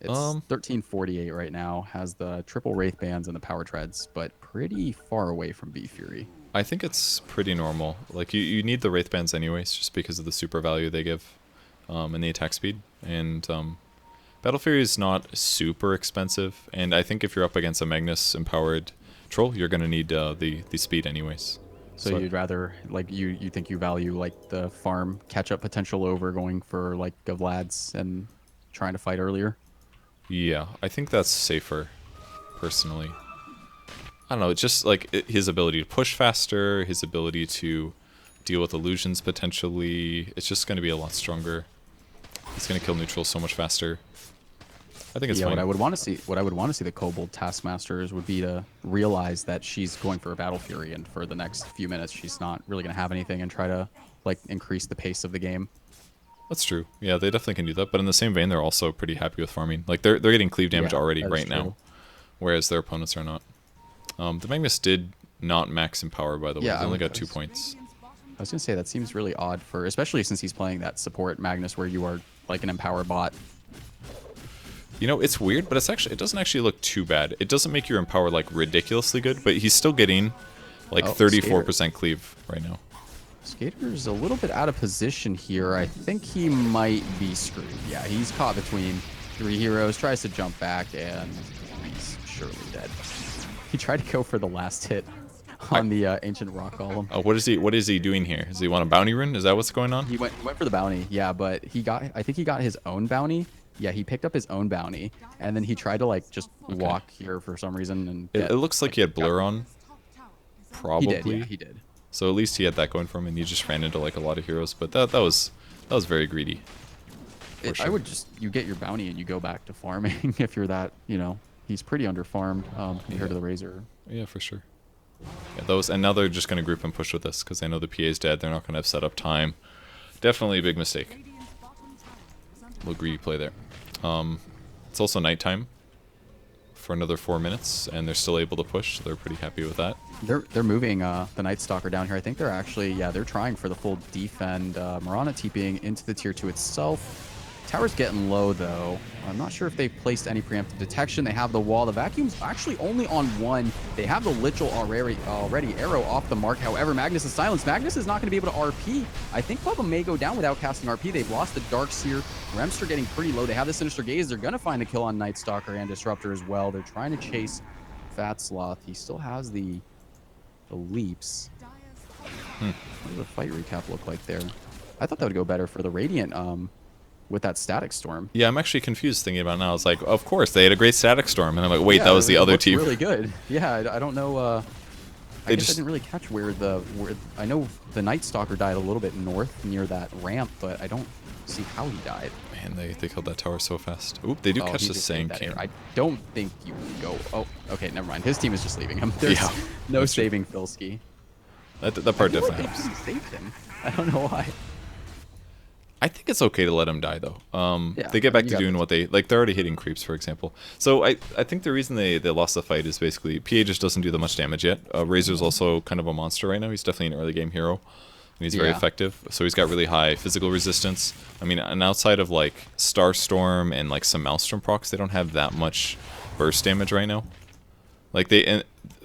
It's 1348 right now, has the triple Wraith Bands and the Power Treads, but pretty far away from B Fury.
I think it's pretty normal. Like, you need the Wraith Bands anyways, just because of the super value they give and the attack speed. And Battle Fury is not super expensive, and I think if you're up against a Magnus empowered troll, you're going to need the speed anyways.
So you'd rather, like, you think you value, like, the farm catch-up potential over going for, like, a Vlad's and trying to fight earlier?
Yeah, I think that's safer, personally. I don't know, it's just, like, his ability to push faster, his ability to deal with illusions potentially, it's just going to be a lot stronger. He's going to kill neutrals so much faster. I think it's fine.
What I would want to see the Kobold Taskmasters would be to realize that she's going for a Battle Fury, and for the next few minutes she's not really going to have anything, and try to, like, increase the pace of the game.
That's true. Yeah, they definitely can do that. But in the same vein, they're also pretty happy with farming. Like, they're getting cleave damage already right now, whereas their opponents are not. The Magnus did not max in power, by the way.
Yeah,
They only got 2 points.
I was going to say, that seems really odd for, especially since he's playing that support Magnus where you are like an empower bot.
You know, it's weird, but it doesn't actually look too bad. It doesn't make your empower like ridiculously good, but he's still getting like 34% cleave right now.
Skater's a little bit out of position here. I think he might be screwed. Yeah, he's caught between 3 heroes, tries to jump back, and he's surely dead. He tried to go for the last hit on the ancient rock golem.
What is he doing here? Does he want a bounty rune? Is that what's going on?
He went for the bounty, yeah, but I think he got his own bounty. Yeah, he picked up his own bounty, and then he tried to like just walk here for some reason. And
it looks like he had blur on. Probably.
He did, yeah, he did.
So at least he had that going for him, and he just ran into like a lot of heroes. But that was very greedy.
Sure. I would you get your bounty and you go back to farming if you're that, he's pretty under farmed compared to the Razor.
Yeah, for sure. Yeah, and now they're just going to group and push with this because they know the PA is dead. They're not going to have setup time. Definitely a big mistake. A little greedy play there. It's also nighttime for another 4 minutes, and they're still able to push, so they're pretty happy with that.
They're moving the Night Stalker down here. I think they're actually, they're trying for the full defend. Mirana TPing into the tier 2 itself. Tower's getting low, though. I'm not sure if they've placed any preemptive detection. They have the wall. The vacuum's actually only on 1. They have the Lichel already. Arrow off the mark. However, Magnus is silenced. Magnus is not going to be able to RP. I think Bubba may go down without casting RP. They've lost the Darkseer. Remster getting pretty low. They have the Sinister Gaze. They're going to find the kill on Night Stalker and Disruptor as well. They're trying to chase Fat Sloth. He still has the leaps. What does the fight recap look like there? I thought that would go better for the Radiant with that Static Storm.
Yeah, I'm actually confused thinking about it now. I was like, of course, they had a great Static Storm. And I'm like, wait, that was the other team.
Really good. Yeah, I don't know. I guess I didn't really catch where I know the Night Stalker died a little bit north near that ramp, but I don't see how he died.
Man, they killed that tower so fast. Oop, they do catch the Sang King.
I don't think you can go. Oh, okay, never mind. His team is just leaving him. There's no saving Filski.
That part definitely helps.
They saved him. I don't know why.
I think it's okay to let him die, though. They get back to doing what they're already hitting creeps, for example. So I think the reason they lost the fight is basically PA just doesn't do that much damage yet. Razor's also kind of a monster right now. He's definitely an early game hero, and he's very effective. So he's got really high physical resistance. I mean, and outside of like Starstorm and like some Maelstrom procs, they don't have that much burst damage right now. Like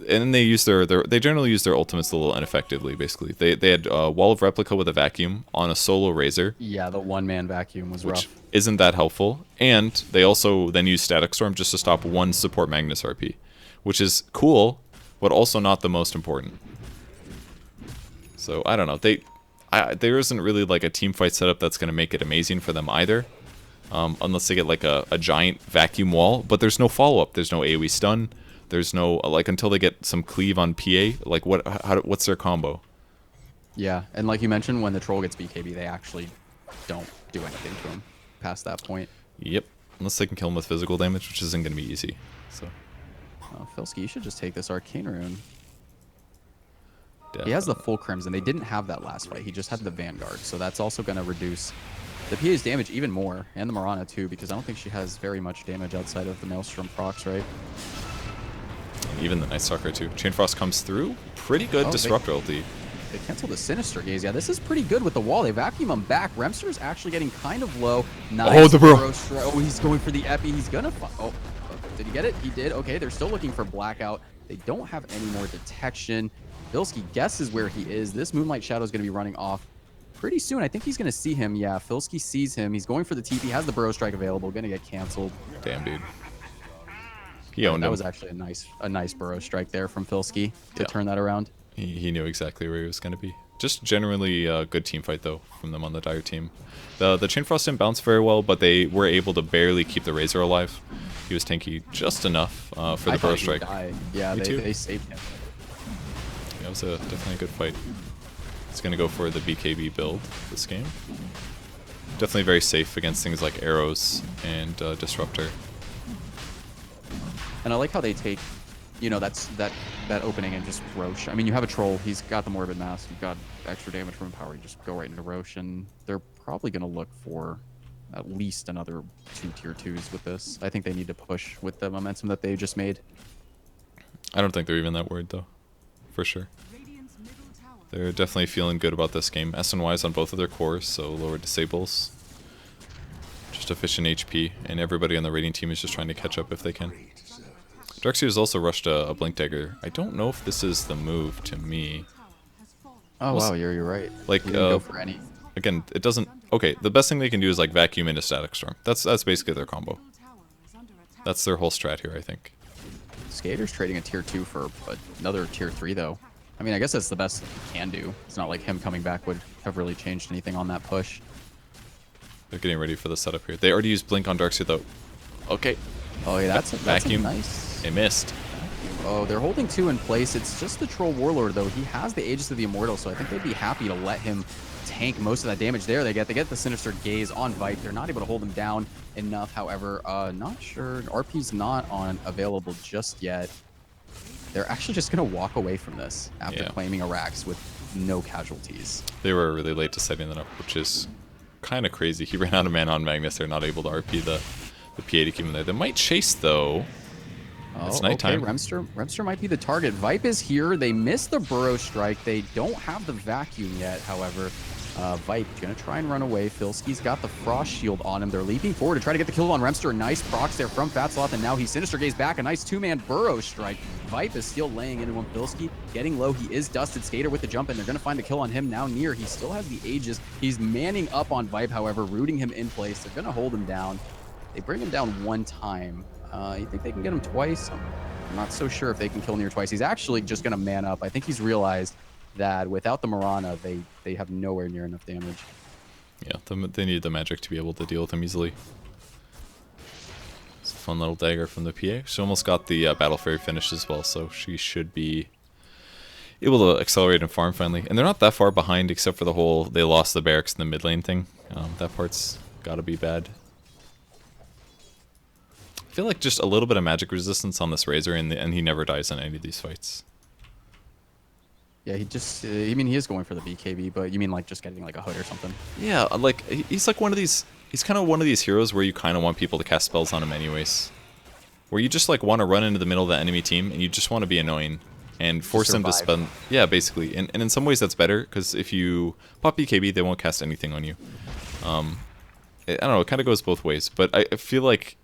and they use they generally use their ultimates a little ineffectively. Basically, they had Wall of Replica with a vacuum on a solo Razor.
Yeah, the one-man vacuum was rough.
Isn't that helpful? And they also then use Static Storm just to stop one support Magnus RP, which is cool, but also not the most important. So I don't know. There isn't really like a team fight setup that's going to make it amazing for them either, unless they get like a giant vacuum wall. But there's no follow-up. There's no AoE stun. There's no, like, until they get some cleave on PA, like, what's their combo?
Yeah, and like you mentioned, when the troll gets BKB, they actually don't do anything to him past that point.
Yep, unless they can kill him with physical damage, which isn't going to be easy. So,
Filski, you should just take this Arcane Rune.
Definitely.
He has the full Crimson. They didn't have that last fight. He just had the Vanguard, so that's also going to reduce the PA's damage even more, and the Mirana too, because I don't think she has very much damage outside of the Maelstrom procs, right?
Even the Night Stalker too. Chainfrost comes through. Pretty good Disruptor ulti.
They cancel the Sinister Gaze. Yeah, this is pretty good with the wall. They vacuum him back. Remster's actually getting kind of low. Nice.
Oh, the bro.
Oh, he's going for the Epi. He's gonna. Oh, did he get it? He did. Okay, they're still looking for Blackout. They don't have any more detection. Filski guesses where he is. This Moonlight Shadow is going to be running off pretty soon. I think he's going to see him. Yeah, Filski sees him. He's going for the TP. Has the Burrow Strike available. Going to get canceled.
Damn, dude. He owned him.
That was actually a nice Burrow Strike there from Filski to turn that around.
He knew exactly where he was going to be. Just generally a good team fight, though, from them on the Dire team. The Chainfrost didn't bounce very well, but they were able to barely keep the Razor alive. He was tanky just enough for the Burrow Strike.
Yeah, they saved him.
Yeah, it was definitely a good fight. He's going to go for the BKB build this game. Definitely very safe against things like arrows and Disruptor.
And I like how they take, that opening and just Roche. I mean, you have a troll. He's got the Morbid Mass. You've got extra damage from power. You just go right into Roche, and they're probably going to look for at least another 2 tier 2s with this. I think they need to push with the momentum that they just made.
I don't think they're even that worried, though. For sure. They're definitely feeling good about this game. SNY's on both of their cores, so lower disables. Just efficient HP, and everybody on the raiding team is just trying to catch up if they can. Darkseer has also rushed a Blink Dagger. I don't know if this is the move to me.
Oh
Most,
wow, you're right.
like
He didn't go for any.
again, it doesn't. Okay, the best thing they can do is like vacuum into Static Storm. That's basically their combo. That's their whole strat here, I think.
Skater's trading a tier 2 for another tier 3 though. I mean, I guess that's the best he can do. It's not like him coming back would have really changed anything on that push.
They're getting ready for the setup here. They already used Blink on Darkseid though. Okay.
Oh yeah, that's
vacuum.
a nice.
They missed.
Oh, they're holding 2 in place. It's just the Troll Warlord though. He has the Aegis of the Immortal, so I think they'd be happy to let him tank most of that damage there. They get the Sinister Gaze on Vipe. They're not able to hold him down enough. However, not sure. RP's not on available just yet. They're actually just going to walk away from this after claiming Arax with no casualties.
They were really late to setting that up, which is kind of crazy. He ran out of mana on Magnus. They're not able to RP the PA to keep him there. They might chase, though. It's nighttime.
Okay, Remster might be the target. Vipe is here. They missed the Burrow Strike. They don't have the Vacuum yet, however. Vipe gonna try and run away. Filski's got the Frost Shield on him. They're leaping forward to try to get the kill on Remster. A nice procs there from Fatsloth, and now he Sinister Gaze back. A nice 2-man Burrow Strike. Vipe is still laying into him. Filski getting low. He is dusted. Skater with the jump, and they're gonna find the kill on him now near. He still has the Aegis. He's manning up on Vipe, however, rooting him in place. They're gonna hold him down. They bring him down one time. You think they can get him twice? I'm not so sure if they can kill near twice. He's actually just gonna man up. I think he's realized that without the Mirana, they have nowhere near enough damage.
Yeah, they need the magic to be able to deal with him easily. It's a fun little dagger from the PA. She almost got the Battle Fairy finished as well, so she should be able to accelerate and farm finally. And they're not that far behind, except for the whole they lost the barracks in the mid lane thing. That part's got to be bad. I feel like just a little bit of magic resistance on this Razor, and he never dies in any of these fights.
Yeah, he just, I mean, he is going for the BKB, but you mean like just getting like a hood or something?
Yeah, like, he's like one of these, he's kind of one of these heroes where you kind of want people to cast spells on him anyways. Where you just like want to run into the middle of the enemy team, and you just want to be annoying, and force them to spend, yeah, basically. And in some ways that's better, because if you pop BKB, they won't cast anything on you. I don't know, it kind of goes both ways, but I feel like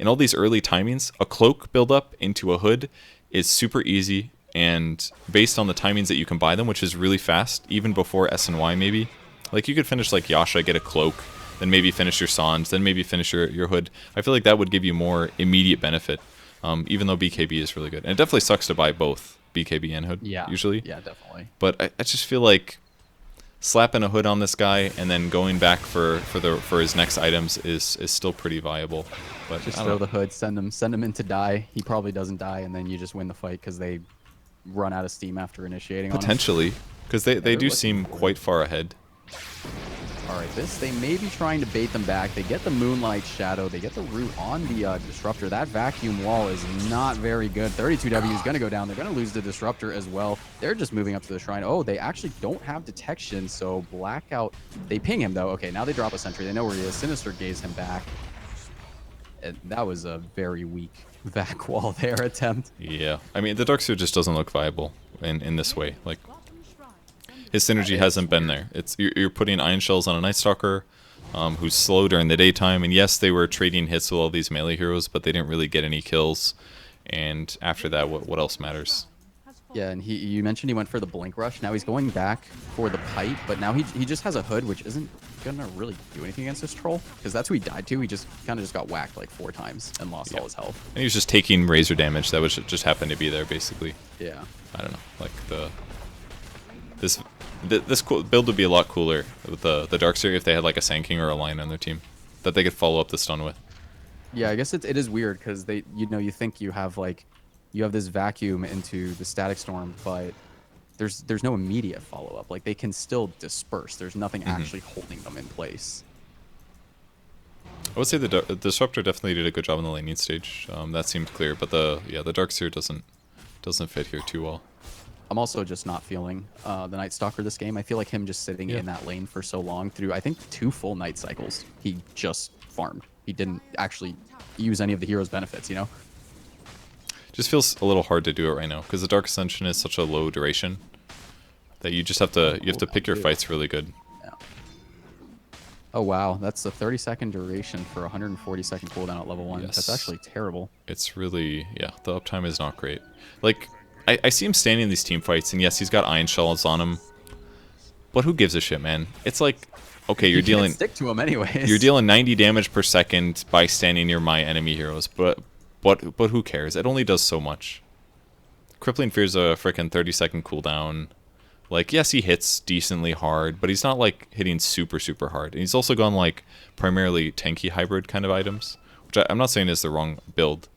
in all these early timings, a cloak build-up into a hood is super easy, and based on the timings that you can buy them, which is really fast, even before SNY maybe. Like, you could finish like Yasha, get a cloak, then maybe finish your Sanj, then maybe finish your hood. I feel like that would give you more immediate benefit, even though BKB is really good. And it definitely sucks to buy both BKB and hood, usually.
Yeah, definitely.
But I just feel like slapping a hood on this guy and then going back for his next items is still pretty viable. But
just throw the hood, send him in to die. He probably doesn't die, and then you just win the fight because they run out of steam after initiating.
Potentially, because they do seem quite far ahead.
All right, they may be trying to bait them back. They get the Moonlight Shadow. They get the root on the Disruptor. That vacuum wall is not very good. 32W is going to go down. They're going to lose the Disruptor as well. They're just moving up to the Shrine. Oh, they actually don't have detection, so Blackout. They ping him, though. Okay, now they drop a sentry. They know where he is. Sinister Gaze him back. That was a very weak vac wall there attempt.
Yeah, I mean, the Darkseid just doesn't look viable in this way. Like, his synergy hasn't been there. You're putting Iron Shells on a Night Stalker, who's slow during the daytime, and yes, they were trading hits with all these melee heroes, but they didn't really get any kills. And after that, what else matters?
Yeah, and you mentioned he went for the Blink Rush. Now he's going back for the Pipe, but now he just has a hood, which isn't gonna really do anything against this troll, because that's who he died to. He just kind of just got whacked like 4 times and lost all his health. And
he was just taking Razor damage that was just happened to be there, basically.
Yeah.
I don't know, like this build would be a lot cooler with the Darkseid if they had like a Sand King or a Lion on their team that they could follow up the stun with.
Yeah, I guess it is weird because you think you have this vacuum into the Static Storm, but there's no immediate follow up. Like, they can still disperse. There's nothing actually holding them in place.
I would say the Disruptor definitely did a good job on the laning stage. That seemed clear, but the Darkseid doesn't fit here too well.
I'm also just not feeling the Night Stalker this game. I feel like him just sitting in that lane for so long through, I think, 2 full night cycles. He just farmed. He didn't actually use any of the hero's benefits, you know?
Just feels a little hard to do it right now because the Dark Ascension is such a low duration that you just have to pick your fights really good.
Yeah. Oh wow, that's a 30-second duration for a 140-second cooldown at level 1.
Yes.
That's actually terrible.
It's really, the uptime is not great. Like, I see him standing in these team fights, and yes, he's got Iron Shells on him, But who gives a shit, man? It's like, okay, you're
You can't
dealing
stick to him anyways.
you're dealing 90 damage per second by standing near my enemy heroes, but who cares? It only does so much. Crippling Fear's a freaking 30-second cooldown. Like, yes, he hits decently hard, but he's not like hitting super hard. And he's also gone like primarily tanky hybrid kind of items, which I'm not saying is the wrong build,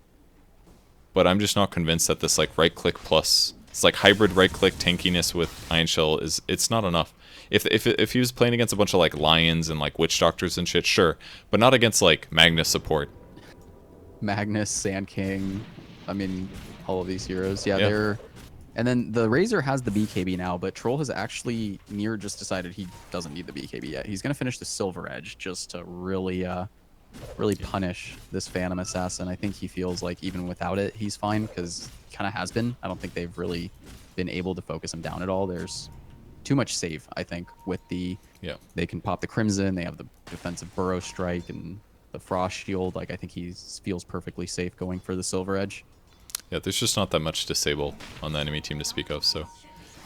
but I'm just not convinced that this like right click plus, it's like hybrid right click tankiness with Iron Shell it's not enough. If he was playing against a bunch of like lions and like witch doctors and shit, sure, but not against like Magnus support.
Magnus, Sand King, I mean, all of these heroes. Yeah,
Yeah.
they're... And then the Razor has the BKB now, but Troll has actually just decided he doesn't need the BKB yet. He's going to finish the Silver Edge just to really punish this Phantom Assassin. I think he feels like even without it, he's fine, because he kind of has been. I don't think they've really been able to focus him down at all. There's too much save, I think, with the...
Yeah.
They can pop the Crimson, they have the defensive Burrow Strike and the Frost Shield. Like, I think he feels perfectly safe going for the Silver Edge.
Yeah, there's just not that much disable on the enemy team to speak of, so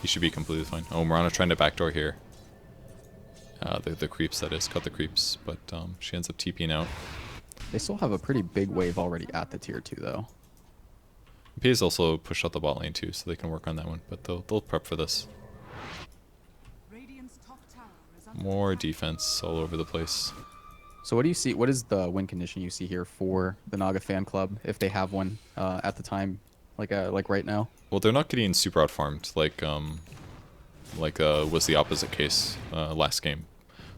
he should be completely fine. Oh, Mirana trying to backdoor here. The creeps, that is. Cut the creeps, but she ends up TPing out.
They still have a pretty big wave already at the tier 2, though.
PA's also pushed out the bot lane too, so they can work on that one, but they'll prep for this. More defense all over the place.
So what do you see? What is the win condition you see here for the Naga fan club, if they have one at the time, like right now?
Well, they're not getting super out farmed like was the opposite case last game.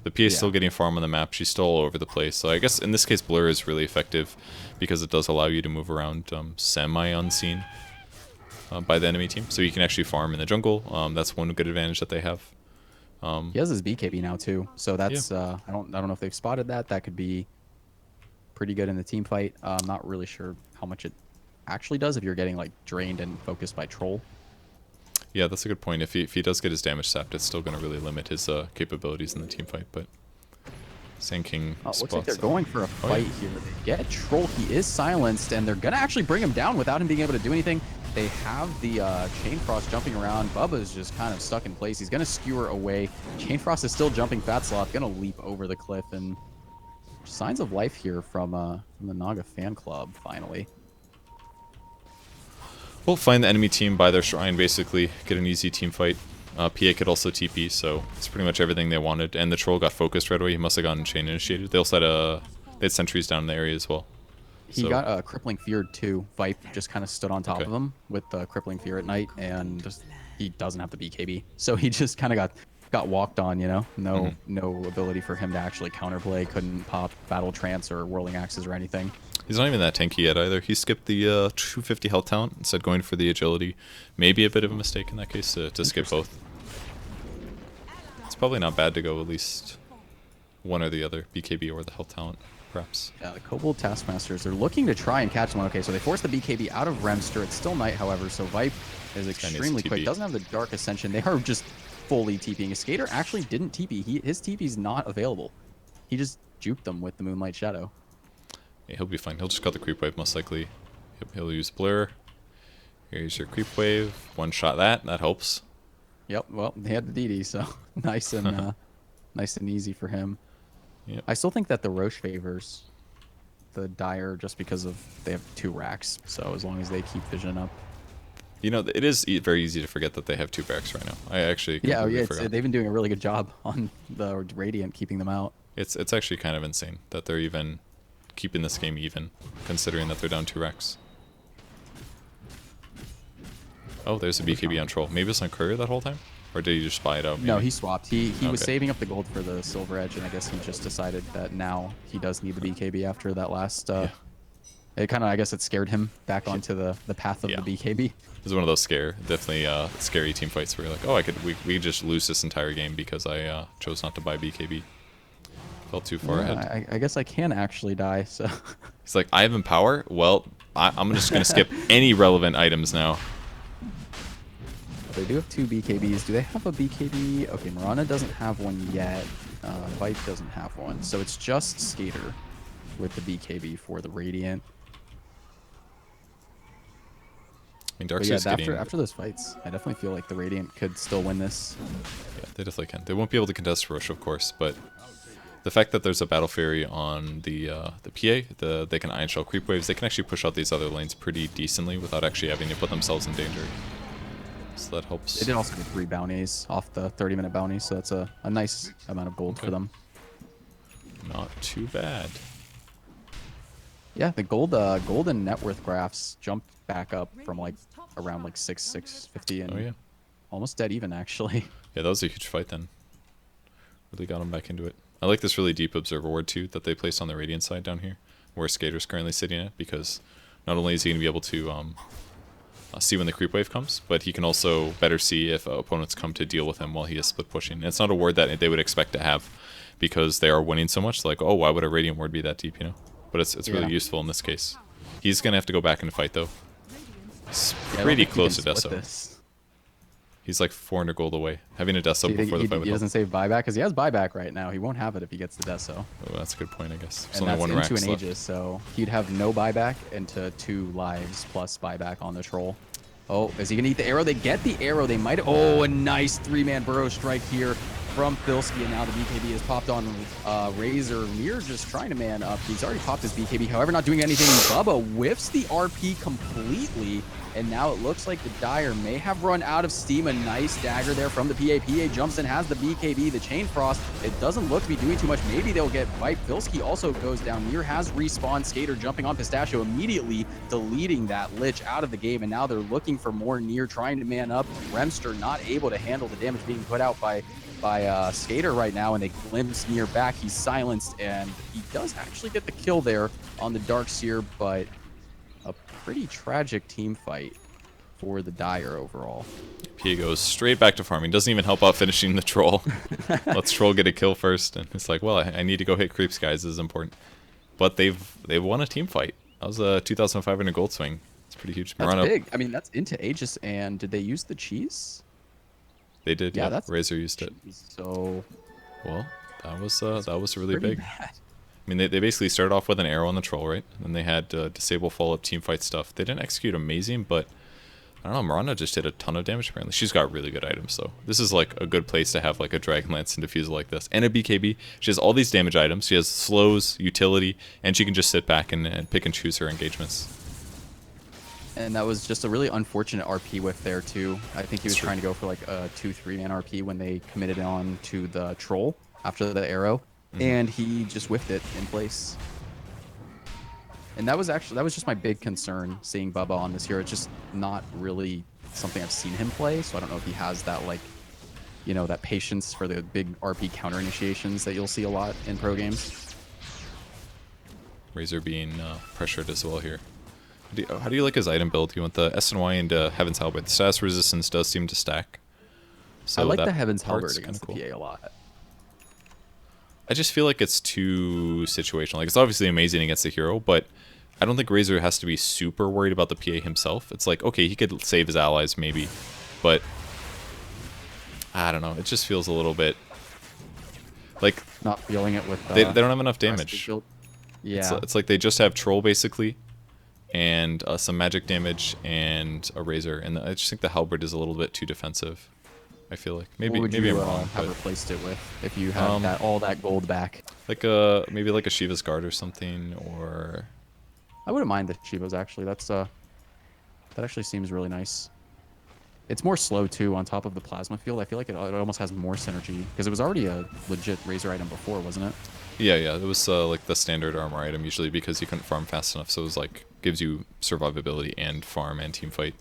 The PA is still getting farm on the map. She's still all over the place. So I guess in this case, Blur is really effective because it does allow you to move around semi-unseen by the enemy team. So you can actually farm in the jungle. That's one good advantage that they have.
He has his BKB now too, so that's I don't know if they've spotted that. That could be pretty good in the team fight. I'm not really sure how much it actually does if you're getting like drained and focused by Troll.
Yeah, that's a good point. If he does get his damage sapped, it's still going to really limit his capabilities in the team fight. But Sand King
looks
spots
like they're going for a fight here. They get Troll. He is silenced, and they're gonna actually bring him down without him being able to do anything. They have the Chain Frost jumping around. Bubba's just kind of stuck in place. He's gonna skewer away. Chain Frost is still jumping Fat Sloth, gonna leap over the cliff, and signs of life here from the Naga fan club finally.
We'll find the enemy team by their shrine, basically get an easy team fight. PA could also TP, so it's pretty much everything they wanted. And the Troll got focused right away. He must have gotten chain initiated. They also had they had sentries down in the area as well.
He got a Crippling Fear too. Vipe just kind of stood on top of him with the Crippling Fear at night, and just, he doesn't have the BKB, so he just kind of got walked on. You know, no ability for him to actually counterplay. Couldn't pop Battle Trance or Whirling Axes or anything.
He's not even that tanky yet either. He skipped the 250 health talent instead going for the agility. Maybe a bit of a mistake in that case to skip both. It's probably not bad to go at least one or the other, BKB or the health talent, perhaps.
Yeah, the Kobold Taskmasters, they're looking to try and catch one. Okay, so they force the BKB out of Remster. It's still night, however, so Vipe is extremely quick. Doesn't have the Dark Ascension. They are just fully TPing. A Skater actually didn't TP. His TP's not available. He just juked them with the Moonlight Shadow.
Yeah, he'll be fine. He'll just cut the creep wave most likely. He'll use Blur. Here's your creep wave. One shot that. That helps.
Yep. Well, they had the DD, so nice and nice and easy for him.
Yep.
I still think that the Roche favors the Dire just because of they have 2 racks. So as long as they keep vision up.
You know, it is very easy to forget that they have 2 barracks right now. I actually completely forgot.
They've been doing a really good job on the Radiant keeping them out.
It's actually kind of insane that they're even keeping this game even, considering that they're down 2 racks. Oh, there's a BKB on Troll. Maybe it's on Courier that whole time? Or did he just spy it out? Maybe?
No, he swapped. He was saving up the gold for the Silver Edge, and I guess he just decided that now he does need the BKB after that last... It kind of, I guess it scared him back onto the path of the BKB.
It was one of those definitely scary team fights where you're like, oh, we could just lose this entire game because I chose not to buy BKB. Felt too far ahead.
I guess I can actually die, so...
He's like, I have Empower? Well, I'm just going to skip any relevant items now.
They do have 2 BKBs. Do they have a BKB? Okay, Mirana doesn't have one yet. Vipe doesn't have one. So it's just Skater with the BKB for the Radiant.
I mean, Darkseid's getting...
after those fights, I definitely feel like the Radiant could still win this.
Yeah, they definitely can. They won't be able to contest Roche, of course, but the fact that there's a Battle Fury on the PA, they can Ion Shell creep waves, they can actually push out these other lanes pretty decently without actually having to put themselves in danger. So that helps.
They did also get 3 bounties off the 30-minute bounty, so that's a nice amount of gold for them.
Not too bad.
Yeah, the golden net worth graphs jumped back up from like around like 650 and almost dead even actually.
Yeah, that was a huge fight then. Really got them back into it. I like this really deep observer ward too that they placed on the Radiant side down here, where Skater's currently sitting at, because not only is he going to be able to see when the creep wave comes, but he can also better see if opponents come to deal with him while he is split pushing. And it's not a ward that they would expect to have, because they are winning so much. Like, oh, why would a Radiant ward be that deep, you know? But it's really useful in this case. He's going to have to go back and fight though. He's pretty close to Deso. He's like 400 gold away. Having a Deso before the fight would
He
help.
doesn't save buyback because he has buyback right now. He won't have it if he gets the Deso.
Oh, that's a good point, I guess. There's
And
only
that's
one
into an
Rax
Aegis, so he'd have no buyback into 2 lives plus buyback on the troll. Oh, is he gonna eat the arrow? They get the arrow. They might. Oh, a nice 3-man burrow strike here from Filski, and now the BKB has popped on Razor. Mir just trying to man up. He's already popped his BKB, however, not doing anything. Bubba whiffs the RP completely, and now it looks like the Dire may have run out of steam. A nice dagger there from the PA. PA jumps in, has the BKB, the Chain Frost. It doesn't look to be doing too much. Maybe they'll get wiped. Filski also goes down. Mir has respawned. Skater jumping on Pistachio, immediately deleting that Lich out of the game, and now they're looking for more. Nier trying to man up. Remster not able to handle the damage being put out by Skater right now, and they glimpse Nier back. He's silenced, and he does actually get the kill there on the Darkseer, but a pretty tragic team fight for the Dire overall.
P goes straight back to farming. Doesn't even help out finishing the troll. Let's troll get a kill first, and it's like, well, I need to go hit creeps, guys. This is important. But they've won a team fight. That was a 2,500 gold swing. It's pretty huge.
That's big. I mean, that's into Aegis, and did they use the cheese?
They did. Yeah, Razor used it.
So,
well, that was really big.
Bad.
I mean, they basically started off with an arrow on the troll, right? And then they had disable follow-up team fight stuff. They didn't execute amazing, but I don't know. Miranda just did a ton of damage apparently. She's got really good items, though. This is like a good place to have like a Dragon Lance and Diffusal like this, and a BKB. She has all these damage items. She has slows, utility, and she can just sit back and pick and choose her engagements.
And that was just a really unfortunate RP whiff there too. I think he was trying to go for like a 2-3-man RP when they committed on to the troll after the arrow, and he just whiffed it in place. And that was just my big concern seeing Bubba on this hero. It's just not really something I've seen him play, so I don't know if he has that, like, you know, that patience for the big RP counter initiations that you'll see a lot in pro games.
Razor being pressured as well here. How do you like his item build? You want the SNY into Heaven's Halberd. The status resistance does seem to stack. So
I like the Heaven's Halberd against the PA a lot.
I just feel like it's too situational. Like, it's obviously amazing against the hero, but I don't think Razor has to be super worried about the PA himself. It's like, okay, he could save his allies maybe, but I don't know. It just feels a little bit like
not feeling it with
they don't have enough damage.
Yeah,
it's like they just have Troll basically, and some magic damage and a Razor, and I just think the Halberd is a little bit too defensive. I feel like maybe
I'm wrong. Have replaced it with if you had all that gold back?
Like maybe like a Shiva's Guard or something, or
I wouldn't mind the Shiva's actually. That actually seems really nice. It's more slow too on top of the plasma field. I feel like it almost has more synergy because it was already a legit Razor item before, wasn't it?
Yeah, it was like the standard armor item usually because you couldn't farm fast enough, so it was like gives you survivability and farm and team fight.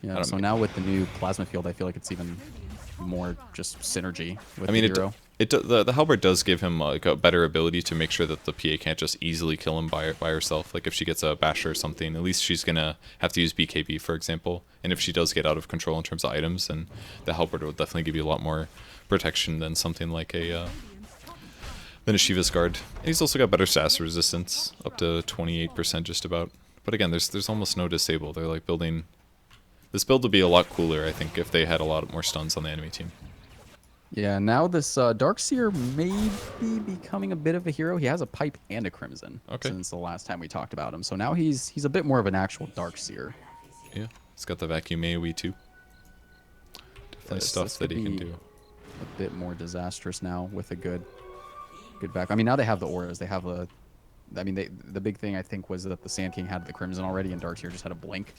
Yeah, so now with the new plasma field, I feel like it's even more just synergy with the hero.
The Halberd does give him like a better ability to make sure that the PA can't just easily kill him by herself. Like if she gets a basher or something, at least she's gonna have to use BKB, for example. And if she does get out of control in terms of items, then the Halberd will definitely give you a lot more protection than something like a Shiva's Guard. And he's also got better SAS resistance, up to 28% just about. But again, there's almost no disable. They're like building. This build would be a lot cooler, I think, if they had a lot more stuns on the enemy team.
Yeah, now this Darkseer may be becoming a bit of a hero. He has a pipe and a crimson since the last time we talked about him. So now he's a bit more of an actual Darkseer.
Yeah, he's got the vacuum AoE too. Definitely stuff that he can do.
a bit more disastrous now with a good back. I mean, now they have the auras. They have a. I mean, the big thing I think was that the Sand King had the Crimson already, and Darkseer just had a blink.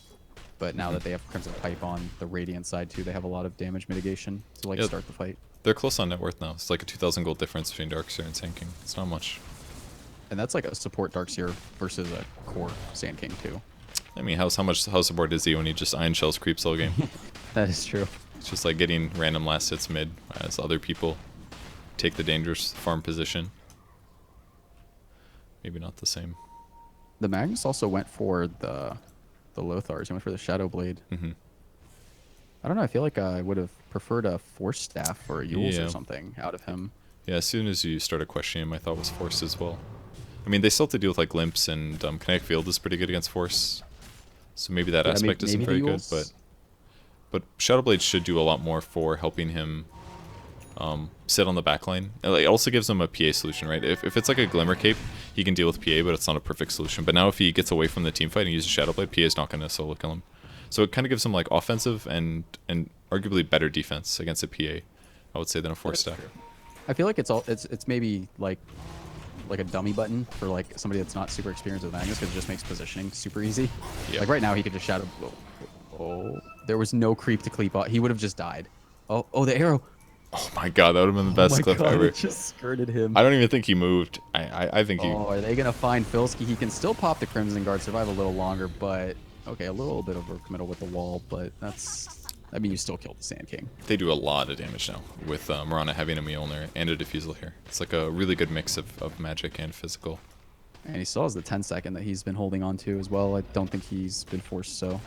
But now that they have Crimson Pipe on the Radiant side too, they have a lot of damage mitigation to like start the fight.
They're close on net worth now. It's like a 2,000 gold difference between Darkseer and Sand King. It's not much.
And that's like a support Darkseer versus a core Sand King too.
I mean, how support is he when he just Iron Shells creeps all game?
That is true.
It's just like getting random last hits mid as other people take the dangerous farm position. Maybe not the same.
The Magnus also went for the Lothars. He went for the Shadow Blade. I don't know. I feel like I would have preferred a Force Staff or a Yules or something out of him.
Yeah, as soon as you started questioning him, I thought was Force as well. I mean, they still have to deal with like Limps, and Kinetic Field is pretty good against Force. So maybe that aspect isn't very good, but Shadow Blade should do a lot more for helping him sit on the backline. It also gives him a PA solution, right? If it's like a Glimmer Cape, he can deal with PA, but it's not a perfect solution. But now if he gets away from the team fight and uses Shadow Blade, PA is not going to solo kill him. So it kind of gives him like offensive and arguably better defense against a PA, I would say, than a Force Staff.
I feel like it's maybe like a dummy button for like somebody that's not super experienced with Magnus, because it just makes positioning super easy. Yeah. Like right now he could just shadow. Oh, there was no creep to cleave out. He would have just died. Oh, the arrow.
Oh my god, that would have been the best clip ever.
It just skirted him.
I don't even think he moved. I think he...
Oh, are they going to find Filski? He can still pop the Crimson Guard, survive a little longer, but... Okay, a little bit overcommittal with the wall, but that's... I mean, you still killed the Sand King.
They do a lot of damage now, with Mirana having a Mjolnir and a Diffusal here. It's like a really good mix of magic and physical.
And he still has the 10-second that he's been holding on to as well. I don't think he's been forced so.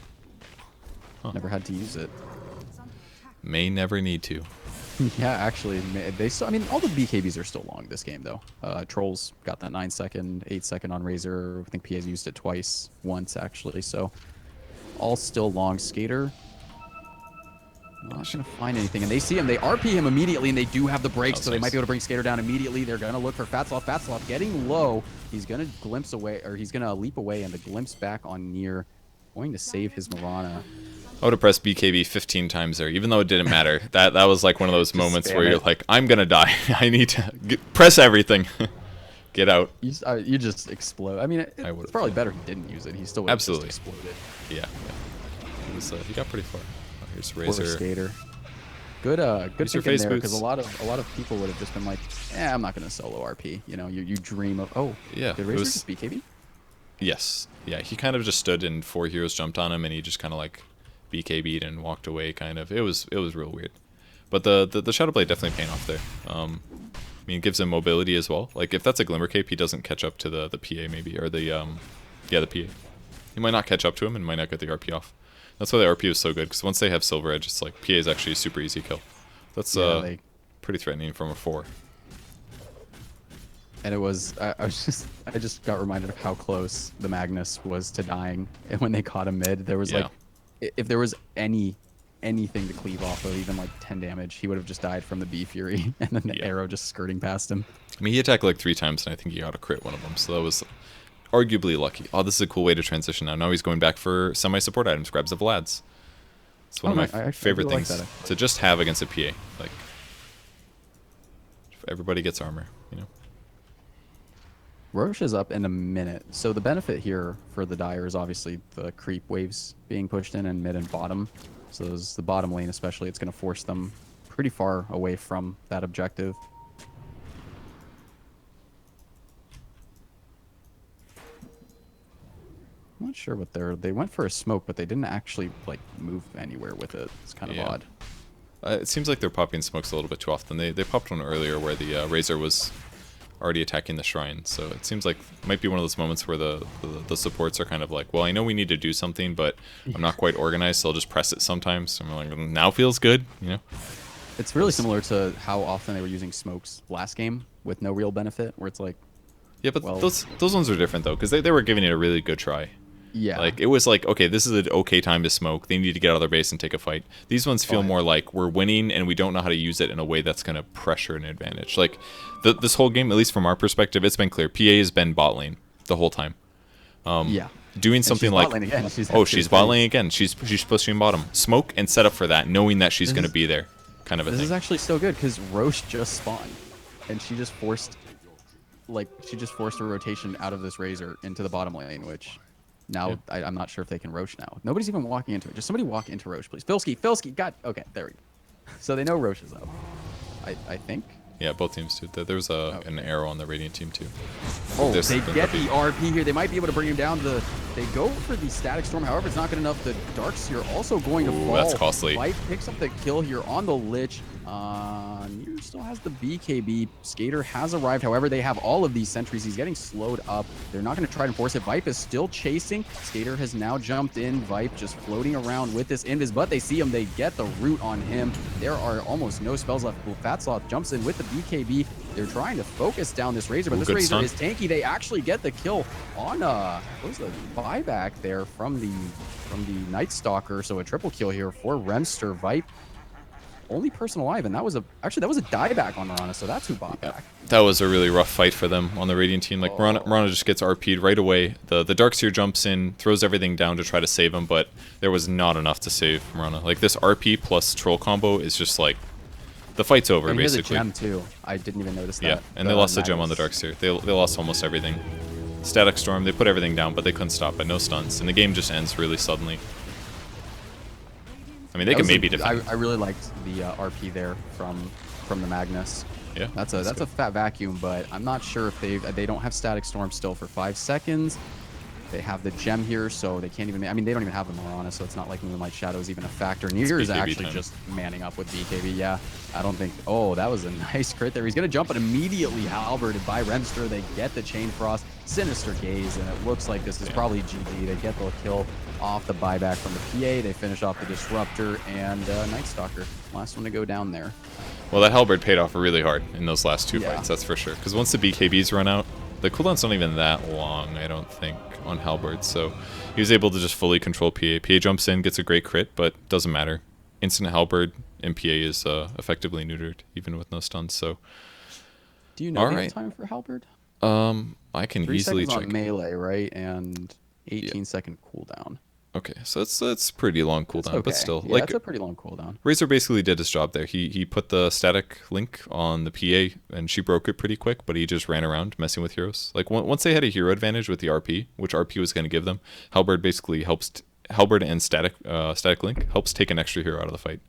Never had to use it.
May never need to.
Yeah, actually, they still. I mean, all the BKBs are still long this game, though. Trolls got that 9-second, 8-second on Razor. I think PA's used it once actually. So, all still long. Skater, not gonna find anything, and they see him. They RP him immediately, and they do have the breaks, so they might be able to bring Skater down immediately. They're gonna look for Fatsloth. Fatsloth getting low. He's gonna glimpse away, or he's gonna leap away, and the glimpse back on near, going to save his Mirana.
I would have pressed BKB 15 times there, even though it didn't matter. That was like one of those moments where you're like, I'm gonna die. I need to press everything. Get out.
You just explode. I mean, it's probably better he didn't use it. He still would have just exploded.
Yeah. He got pretty far. Oh, here's Razor.
Skater. Good thinking there, because a lot of people would have just been like, I'm not gonna solo RP. You know, you dream of. Oh,
yeah.
Did Razor just BKB?
Yes. Yeah. He kind of just stood and 4 heroes jumped on him, and he just kind of like BKB'd and walked away. Kind of. It was real weird. But the Shadow Blade definitely paying off there. I mean, it gives him mobility as well. Like if that's a Glimmer Cape, he doesn't catch up to the PA maybe, or the PA. He might not catch up to him and might not get the RP off. That's why the RP is so good, because once they have Silver Edge, it's like PA is actually a super easy kill. That's pretty threatening from a 4.
And it was I just got reminded of how close the Magnus was to dying, and when they caught him mid, there was like, if there was anything to cleave off of, even like 10 damage, he would have just died from the B Fury, and then the arrow just skirting past him.
I mean, he attacked like 3 times, and I think he got a crit one of them, so that was arguably lucky. Oh, this is a cool way to transition now. Now he's going back for semi-support items, grabs the Vlads. It's one of my favorite things to just have against a PA. Like, everybody gets armor, you know?
Roche is up in a minute. So the benefit here for the Dire is obviously the creep waves being pushed in mid and bottom. So the bottom lane especially, it's going to force them pretty far away from that objective. I'm not sure what they went for a smoke, but they didn't actually like move anywhere with it. It's kind of odd.
It seems like they're popping smokes a little bit too often. They popped one earlier where the Razor was already attacking the shrine, so it seems like it might be one of those moments where the supports are kind of like, well, I know we need to do something, but I'm not quite organized, so I'll just press it sometimes. And we're like, now feels good, you know?
It's really similar to how often they were using smokes last game with no real benefit, where it's like,
yeah, but those ones are different though, because they were giving it a really good try.
Yeah.
Like, it was like, okay, this is an okay time to smoke. They need to get out of their base and take a fight. These ones feel more like we're winning and we don't know how to use it in a way that's going to pressure an advantage. Like, this whole game, at least from our perspective, it's been clear. PA has been bot lane the whole time. Doing something like, she's bot lane again. She's pushing bottom. Smoke and set up for that, knowing that she's going to be there. kind of a
This
thing.
is actually so good because Roche just spawned, and she just forced a rotation out of this Razor into the bottom lane, which now
Yeah.
I'm not sure if they can Roche now. Nobody's even walking into it. Just somebody walk into Roche, please. Filski, God, okay, there we go. So they know Roche is up. I think.
Yeah, both teams do. There was an arrow on the Radiant team too.
Oh,
This
they
has been
get
heavy.
the RP here. They might be able to bring him down. They go for the Static Storm. However, it's not good enough. The Darkseer also going to
Ooh,
fall.
that's costly.
White picks up the kill here on the Lich. Near still has the BKB. Skater has arrived. However, they have all of these sentries. He's getting slowed up. They're not going to try and force it. Vipe is still chasing. Skater has now jumped in. Vipe just floating around with this invis, but they see him. They get the root on him. There are almost no spells left. Fatsloth jumps in with the BKB. They're trying to focus down this Razor, but this Razor
stun.
is tanky. They actually get the kill on what was the buyback there from the Night Stalker. So a triple kill here for Remster. Vipe, only person alive, and that was a dieback on Mirana, so that's who bought back.
That was a really rough fight for them on the Radiant team. Like Mirana just gets RP'd right away. The Darkseer jumps in, throws everything down to try to save him, but there was not enough to save Mirana. Like this RP plus troll combo is just like the fight's over,
And
basically.
he has a gem too. I didn't even notice that.
Yeah, and they lost the gem on the Darkseer. They lost almost everything. Static Storm, they put everything down, but they couldn't stop it. No stuns, and the game just ends really suddenly. I mean, they can maybe defend.
I really liked the RP there from the Magnus.
Yeah,
that's a fat vacuum, but I'm not sure if they don't have Static Storm still for 5 seconds. They have the gem here, so they can't even. I mean, they don't even have the Mirana, so it's not like Moonlight Shadow is even a factor. Nier is actually just manning up with BKB. Yeah, I don't think. Oh, that was a nice crit there. He's gonna jump and immediately halberded by Remster. They get the Chain Frost, Sinister Gaze, and it looks like this is probably GG. They get the kill off the buyback from the PA. They finish off the Disruptor and Night Stalker. Last one to go down there.
Well, that halberd paid off really hard in those last 2 fights, that's for sure. Because once the BKBs run out, the cooldown's not even that long, I don't think, on halberd. So he was able to just fully control PA. PA jumps in, gets a great crit, but doesn't matter. Instant halberd and PA is effectively neutered, even with no stuns. So,
do you know the time for halberd?
I can
3
easily
seconds
check.
on melee, right? And 18-second cooldown.
Okay, so that's pretty long cooldown, but still,
yeah, that's a pretty long cooldown.
Razor basically did his job there. He put the static link on the PA, and she broke it pretty quick, but he just ran around messing with heroes. Like once they had a hero advantage with the RP, which RP was going to give them, halberd basically helps. Halberd and static link helps take an extra hero out of the fight.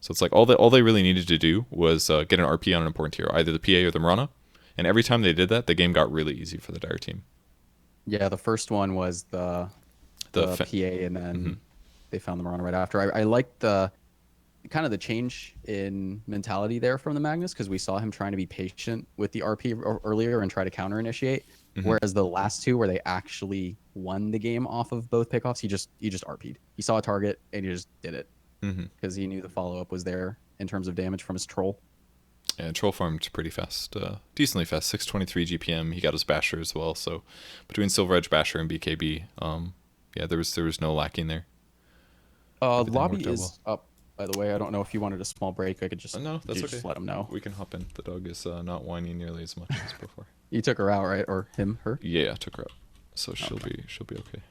So it's like all they really needed to do was get an RP on an important hero, either the PA or the Mirana, and every time they did that, the game got really easy for the Dire team.
Yeah, the first one was the PA, and then they found the Mirana right after. I liked the kind of the change in mentality there from the Magnus, because we saw him trying to be patient with the RP earlier and try to counter initiate, whereas the last two where they actually won the game off of both pickoffs, he just RP'd. He saw a target and he just did it because he knew the follow up was there in terms of damage from his troll.
Yeah, troll farmed pretty fast, decently fast, 623 GPM. He got his Basher as well. So between Silver Edge, Basher, and BKB, yeah, there was no lacking there.
Lobby is up, by the way. I don't know if you wanted a small break. I could just
no, that's okay.
Just let him know.
We can hop in. The dog is not whining nearly as much as before.
You took her out, right? Or him, her?
Yeah, I took her out, so she'll be okay.